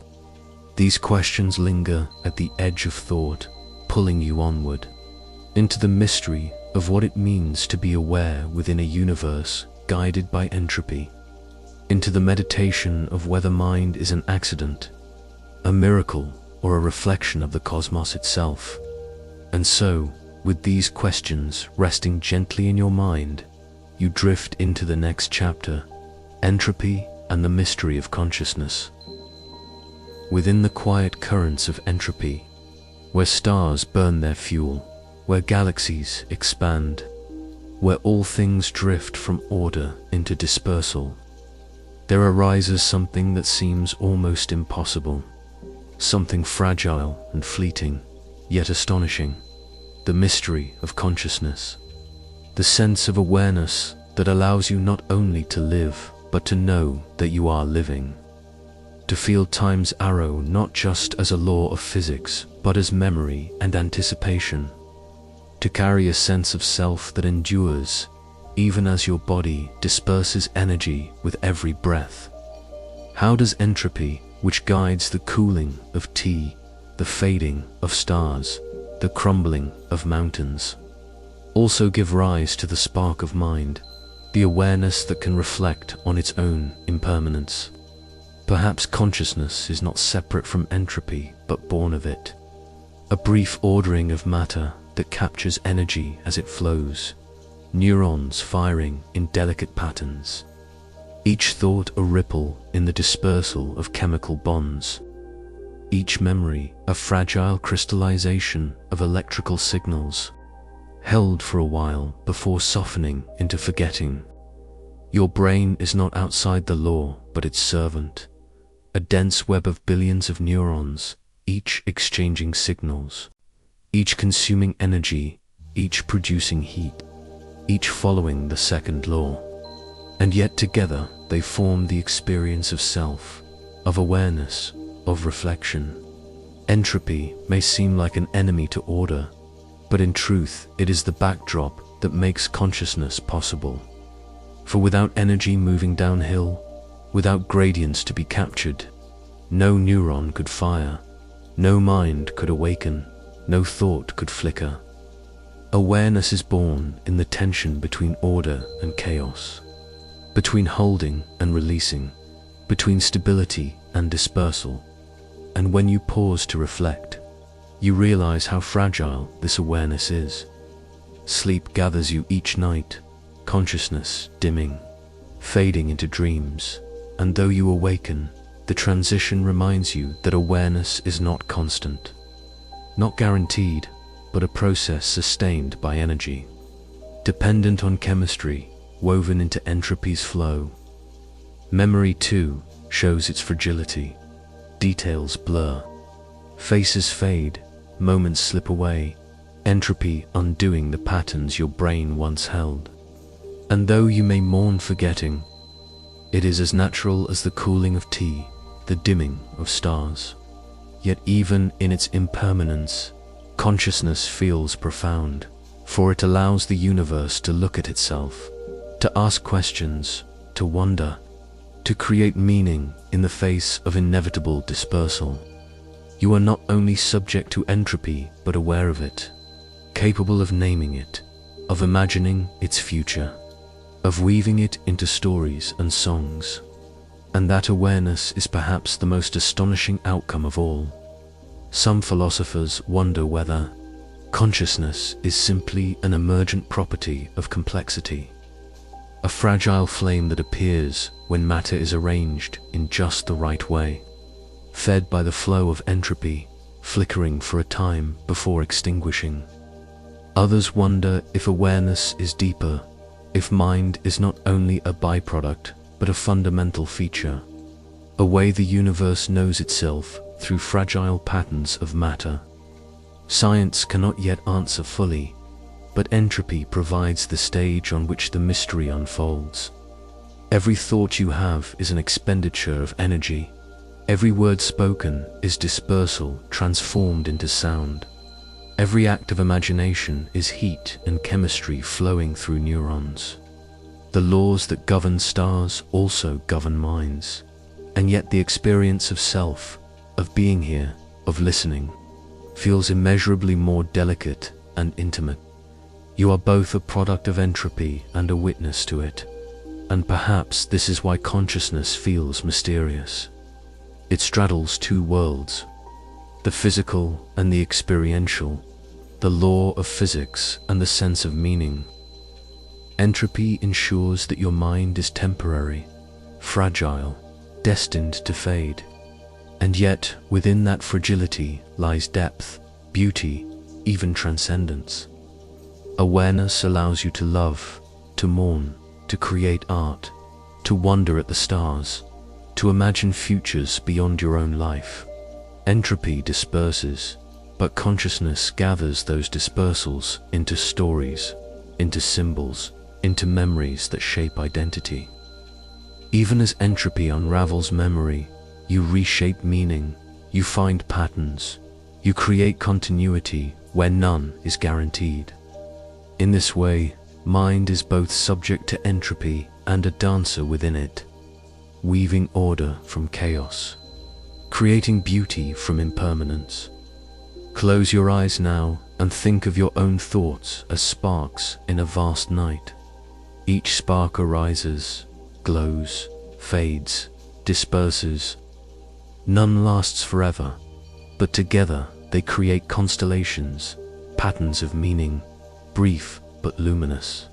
These questions linger at the edge of thought, pulling you onward, into the mystery of what it means to be aware within a universe guided by entropy, into the meditation of whether mind is an accident, a miracle, or a reflection of the cosmos itself. And so, with these questions resting gently in your mind, you drift into the next chapter, entropy and the mystery of consciousness. Within the quiet currents of entropy, where stars burn their fuel, where galaxies expand, where all things drift from order into dispersal, there arises something that seems almost impossible, something fragile and fleeting, yet astonishing, the mystery of consciousness, the sense of awareness that allows you not only to live, but to know that you are living, to feel time's arrow not just as a law of physics, but as memory and anticipation, to carry a sense of self that endures, even as your body disperses energy with every breath. How does entropy, which guides the cooling of tea, the fading of stars, the crumbling of mountains, also give rise to the spark of mind, the awareness that can reflect on its own impermanence? Perhaps consciousness is not separate from entropy, but born of it, a brief ordering of matter that captures energy as it flows, neurons firing in delicate patterns, each thought a ripple in the dispersal of chemical bonds, each memory a fragile crystallization of electrical signals, held for a while before softening into forgetting. Your brain is not outside the law, but its servant, a dense web of billions of neurons, each exchanging signals, each consuming energy, each producing heat, each following the second law. And yet together they form the experience of self, of awareness, of reflection. Entropy may seem like an enemy to order, but in truth it is the backdrop that makes consciousness possible. For without energy moving downhill, without gradients to be captured, no neuron could fire, no mind could awaken, no thought could flicker. Awareness is born in the tension between order and chaos, between holding and releasing, between stability and dispersal. And when you pause to reflect, you realize how fragile this awareness is. Sleep gathers you each night, consciousness dimming, fading into dreams, and though you awaken, the transition reminds you that awareness is not constant, not guaranteed, but a process sustained by energy, dependent on chemistry, woven into entropy's flow. Memory, too, shows its fragility. Details blur, faces fade, moments slip away, entropy undoing the patterns your brain once held. And though you may mourn forgetting, it is as natural as the cooling of tea, the dimming of stars. Yet even in its impermanence, consciousness feels profound, for it allows the universe to look at itself, to ask questions, to wonder, to create meaning in the face of inevitable dispersal. You are not only subject to entropy, but aware of it, capable of naming it, of imagining its future, of weaving it into stories and songs. And that awareness is perhaps the most astonishing outcome of all. Some philosophers wonder whether consciousness is simply an emergent property of complexity, a fragile flame that appears when matter is arranged in just the right way, fed by the flow of entropy, flickering for a time before extinguishing. Others wonder if awareness is deeper, if mind is not only a byproduct, but a fundamental feature, a way the universe knows itself through fragile patterns of matter. Science cannot yet answer fully, but entropy provides the stage on which the mystery unfolds. Every thought you have is an expenditure of energy. Every word spoken is dispersal transformed into sound. Every act of imagination is heat and chemistry flowing through neurons. The laws that govern stars also govern minds. And yet the experience of self, of being here, of listening, feels immeasurably more delicate and intimate. You are both a product of entropy and a witness to it. And perhaps this is why consciousness feels mysterious. It straddles two worlds, the physical and the experiential, the law of physics and the sense of meaning. Entropy ensures that your mind is temporary, fragile, destined to fade. And yet, within that fragility lies depth, beauty, even transcendence. Awareness allows you to love, to mourn, to create art, to wonder at the stars, to imagine futures beyond your own life. Entropy disperses, but consciousness gathers those dispersals into stories, into symbols, into memories that shape identity. Even as entropy unravels memory, you reshape meaning, you find patterns, you create continuity where none is guaranteed. In this way, mind is both subject to entropy and a dancer within it, weaving order from chaos, creating beauty from impermanence. Close your eyes now and think of your own thoughts as sparks in a vast night. Each spark arises, glows, fades, disperses. None lasts forever, but together they create constellations, patterns of meaning, brief but luminous.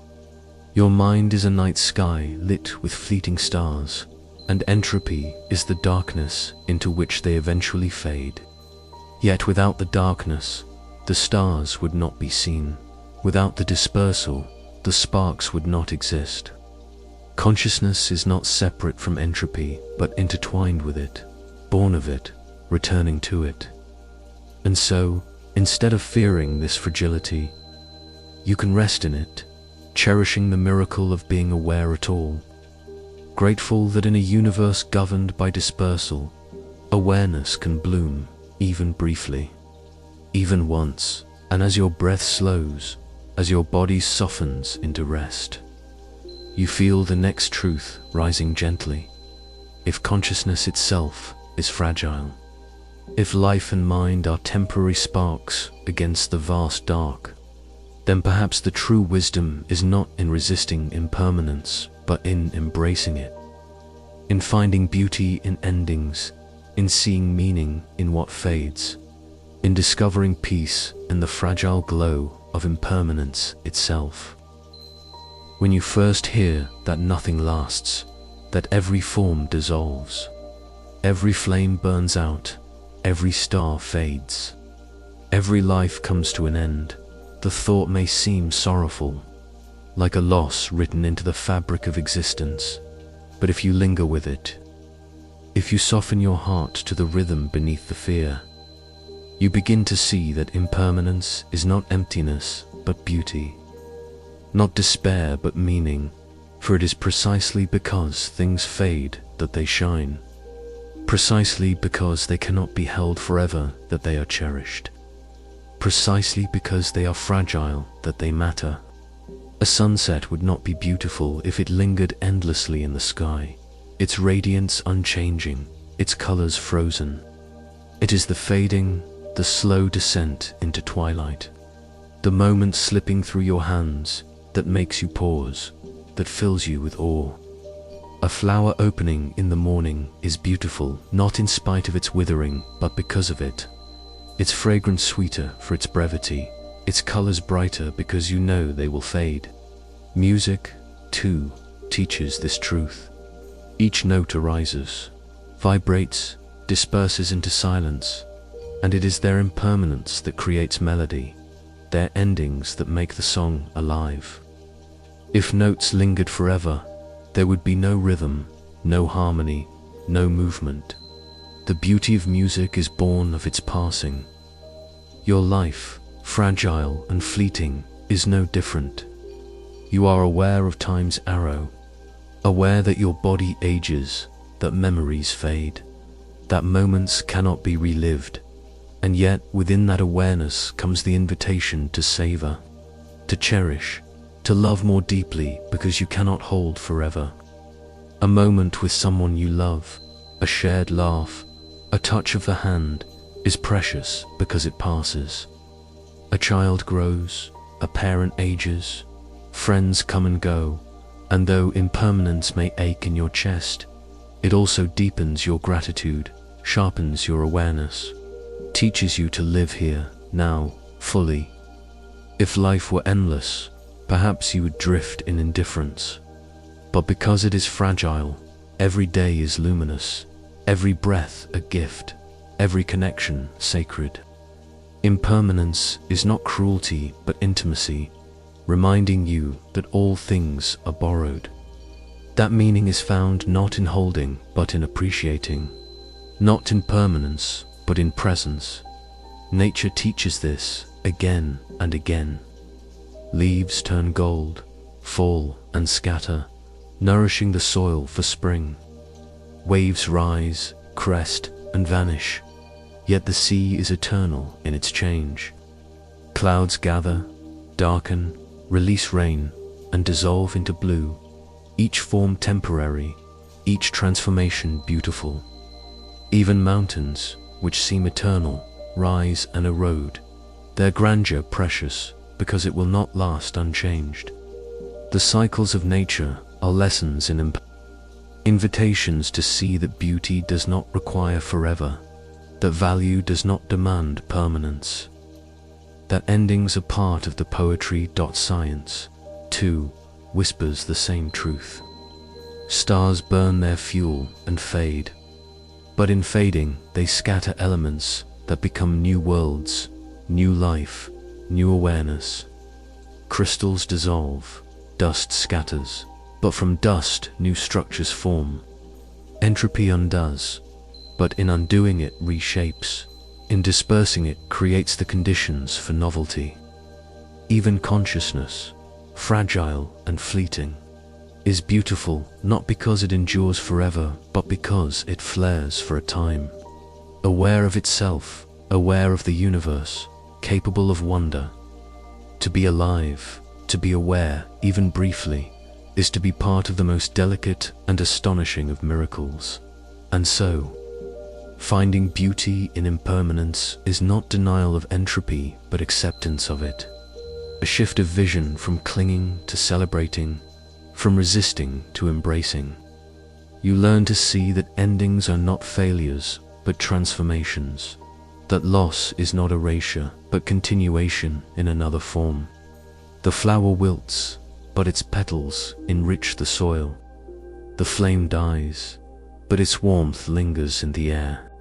Your mind is a night sky lit with fleeting stars, and entropy is the darkness into which they eventually fade. Yet without the darkness, the stars would not be seen. Without the dispersal, the sparks would not exist. Consciousness is not separate from entropy, but intertwined with it, born of it, returning to it. And so, instead of fearing this fragility, you can rest in it, cherishing the miracle of being aware at all, grateful that in a universe governed by dispersal, awareness can bloom, even briefly, even once, and as your breath slows, as your body softens into rest, you feel the next truth rising gently. If consciousness itself is fragile, if life and mind are temporary sparks against the vast dark, then perhaps the true wisdom is not in resisting impermanence, but in embracing it, in finding beauty in endings, in seeing meaning in what fades, in discovering peace in the fragile glow of impermanence itself. When you first hear that nothing lasts, that every form dissolves, every flame burns out, every star fades, every life comes to an end, the thought may seem sorrowful, like a loss written into the fabric of existence. But if you linger with it, if you soften your heart to the rhythm beneath the fear, you begin to see that impermanence is not emptiness, but beauty, not despair, but meaning, for it is precisely because things fade that they shine, precisely because they cannot be held forever that they are cherished, precisely because they are fragile that they matter. A sunset would not be beautiful if it lingered endlessly in the sky, its radiance unchanging, its colors frozen. It is the fading, the slow descent into twilight, the moment slipping through your hands that makes you pause, that fills you with awe. A flower opening in the morning is beautiful, not in spite of its withering, but because of it. Its fragrance sweeter for its brevity, its colors brighter because you know they will fade. Music, too, teaches this truth. Each note arises, vibrates, disperses into silence, and it is their impermanence that creates melody, their endings that make the song alive. If notes lingered forever, there would be no rhythm, no harmony, no movement. The beauty of music is born of its passing. Your life, fragile and fleeting, is no different. You are aware of time's arrow, aware that your body ages, that memories fade, that moments cannot be relived, and yet within that awareness comes the invitation to savor, to cherish, to love more deeply because you cannot hold forever. A moment with someone you love, a shared laugh, a touch of the hand, is precious because it passes. A child grows, a parent ages, friends come and go, and though impermanence may ache in your chest, it also deepens your gratitude, sharpens your awareness, teaches you to live here, now, fully. If life were endless, perhaps you would drift in indifference. But because it is fragile, every day is luminous, every breath a gift, every connection sacred. Impermanence is not cruelty but intimacy, reminding you that all things are borrowed. That meaning is found not in holding but in appreciating, not in permanence but in presence. Nature teaches this again and again. Leaves turn gold, fall and scatter, nourishing the soil for spring. Waves rise, crest and vanish, yet the sea is eternal in its change. Clouds gather, darken, release rain, and dissolve into blue, each form temporary, each transformation beautiful. Even mountains, which seem eternal, rise and erode, their grandeur precious because it will not last unchanged. The cycles of nature are lessons in invitations to see that beauty does not require forever, that value does not demand permanence, that endings are part of the poetry. Science, too, whispers the same truth. Stars burn their fuel and fade, but in fading they scatter elements that become new worlds, new life, new awareness. Crystals dissolve, dust scatters, but from dust new structures form. Entropy undoes, but in undoing it reshapes. In dispersing it creates the conditions for novelty. Even consciousness, fragile and fleeting, is beautiful not because it endures forever, but because it flares for a time. Aware of itself, aware of the universe, capable of wonder. To be alive, to be aware, even briefly, is to be part of the most delicate and astonishing of miracles. And so, finding beauty in impermanence is not denial of entropy, but acceptance of it. A shift of vision from clinging to celebrating, from resisting to embracing. You learn to see that endings are not failures, but transformations. That loss is not erasure, but continuation in another form. The flower wilts, but its petals enrich the soil. The flame dies, but its warmth lingers in the air.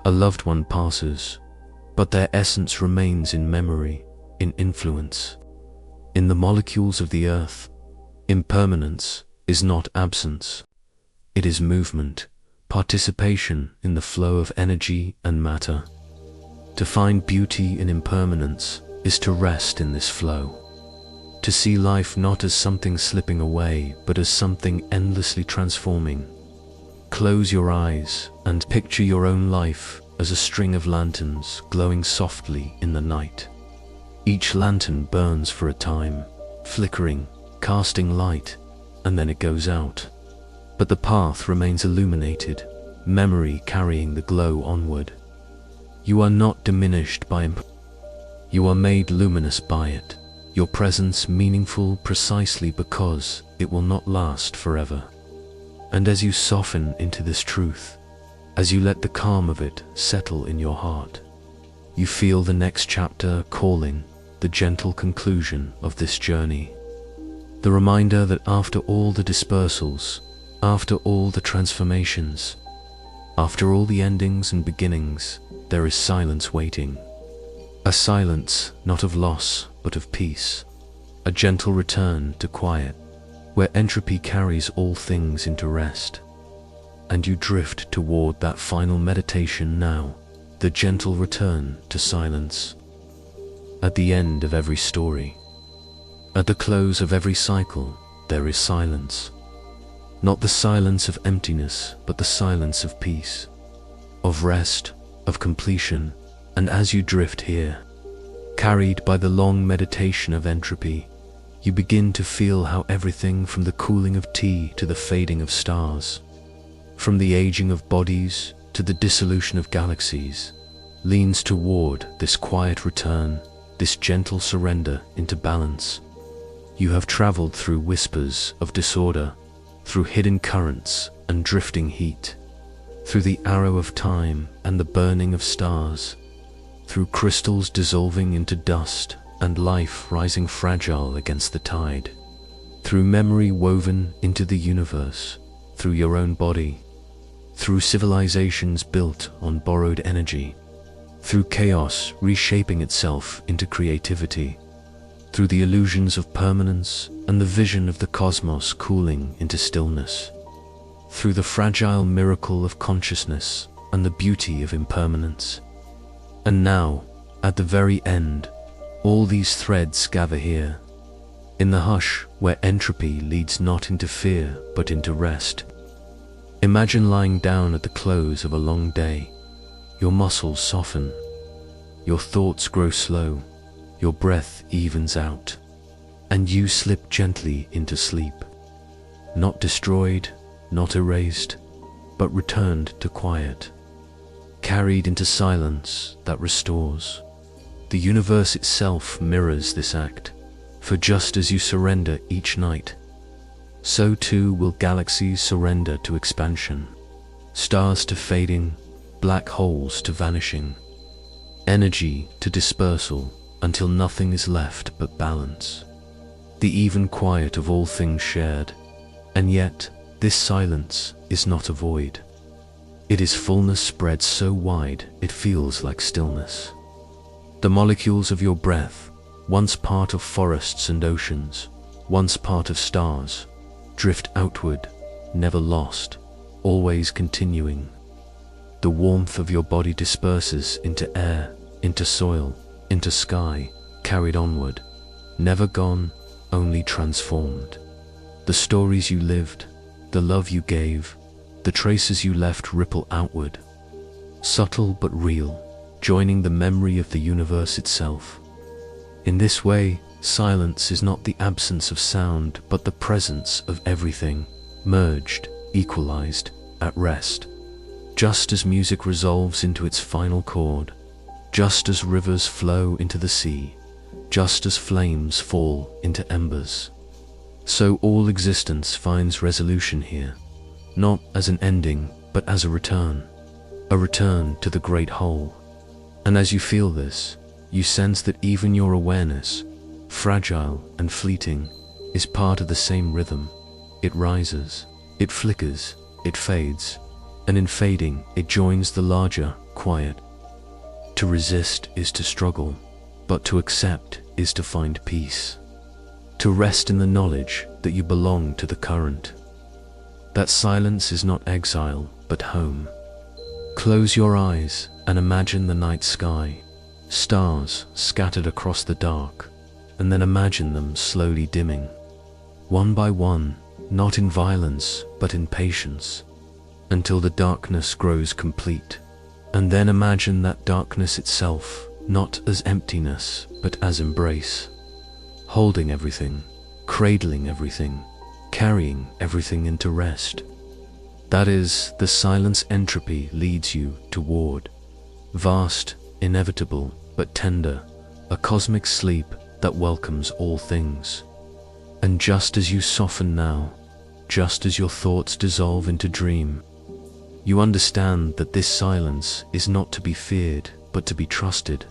A loved one passes, but their essence remains in memory, in influence. In the molecules of the earth, impermanence is not absence. It is movement, participation in the flow of energy and matter. To find beauty in impermanence is to rest in this flow. To see life not as something slipping away, but as something endlessly transforming. Close your eyes and picture your own life as a string of lanterns glowing softly in the night. Each lantern burns for a time, flickering, casting light, and then it goes out. But the path remains illuminated, memory carrying the glow onward. You are not diminished by you are made luminous by it, your presence meaningful precisely because it will not last forever. And as you soften into this truth, as you let the calm of it settle in your heart, you feel the next chapter calling, the gentle conclusion of this journey. The reminder that after all the dispersals, after all the transformations, after all the endings and beginnings, there is silence waiting. A silence not of loss, but of peace. A gentle return to quiet, where entropy carries all things into rest. And you drift toward that final meditation now, the gentle return to silence. At the end of every story, at the close of every cycle, there is silence. Not the silence of emptiness, but the silence of peace, of rest, of completion. And as you drift here, carried by the long meditation of entropy, you begin to feel how everything from the cooling of tea to the fading of stars, from the aging of bodies to the dissolution of galaxies, leans toward this quiet return, this gentle surrender into balance. You have traveled through whispers of disorder, through hidden currents and drifting heat, through the arrow of time and the burning of stars, through crystals dissolving into dust and life rising fragile against the tide, through memory woven into the universe, through your own body, through civilizations built on borrowed energy, through chaos reshaping itself into creativity, through the illusions of permanence and the vision of the cosmos cooling into stillness, through the fragile miracle of consciousness and the beauty of impermanence. And now, at the very end, all these threads gather here, in the hush where entropy leads not into fear but into rest. Imagine lying down at the close of a long day. Your muscles soften, your thoughts grow slow, your breath evens out, and you slip gently into sleep. Not destroyed, not erased, but returned to quiet, carried into silence that restores. The universe itself mirrors this act, for just as you surrender each night, so too will galaxies surrender to expansion, stars to fading, black holes to vanishing, energy to dispersal, until nothing is left but balance, the even quiet of all things shared. And yet, this silence is not a void. It is fullness spread so wide it feels like stillness. The molecules of your breath, once part of forests and oceans, once part of stars, drift outward, never lost, always continuing. The warmth of your body disperses into air, into soil, into sky, carried onward, never gone, only transformed. The stories you lived, the love you gave, the traces you left ripple outward, subtle but real, joining the memory of the universe itself. In this way, silence is not the absence of sound, but the presence of everything, merged, equalized, at rest. Just as music resolves into its final chord, just as rivers flow into the sea, just as flames fall into embers, so all existence finds resolution here, not as an ending, but as a return to the great whole. And as you feel this, you sense that even your awareness, fragile and fleeting, is part of the same rhythm. It rises, it flickers, it fades, and in fading, it joins the larger, quiet. To resist is to struggle, but to accept is to find peace. To rest in the knowledge that you belong to the current. That silence is not exile, but home. Close your eyes and imagine the night sky, stars scattered across the dark, and then imagine them slowly dimming, one by one, not in violence, but in patience, until the darkness grows complete. And then imagine that darkness itself, not as emptiness, but as embrace, holding everything, cradling everything, carrying everything into rest. That is the silence entropy leads you toward. Vast, inevitable, but tender, a cosmic sleep that welcomes all things. And just as you soften now, just as your thoughts dissolve into dream, you understand that this silence is not to be feared, but to be trusted.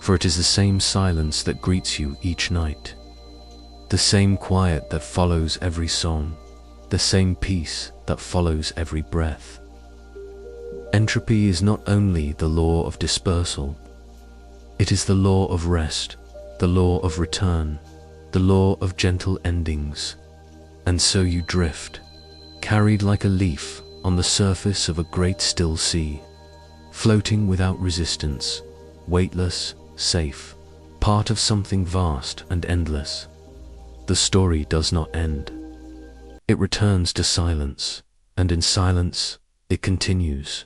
For it is the same silence that greets you each night, the same quiet that follows every song, the same peace that follows every breath. Entropy is not only the law of dispersal, it is the law of rest, the law of return, the law of gentle endings. And so you drift, carried like a leaf on the surface of a great still sea, floating without resistance, weightless, safe, part of something vast and endless. The story does not end. It returns to silence, and in silence, it continues.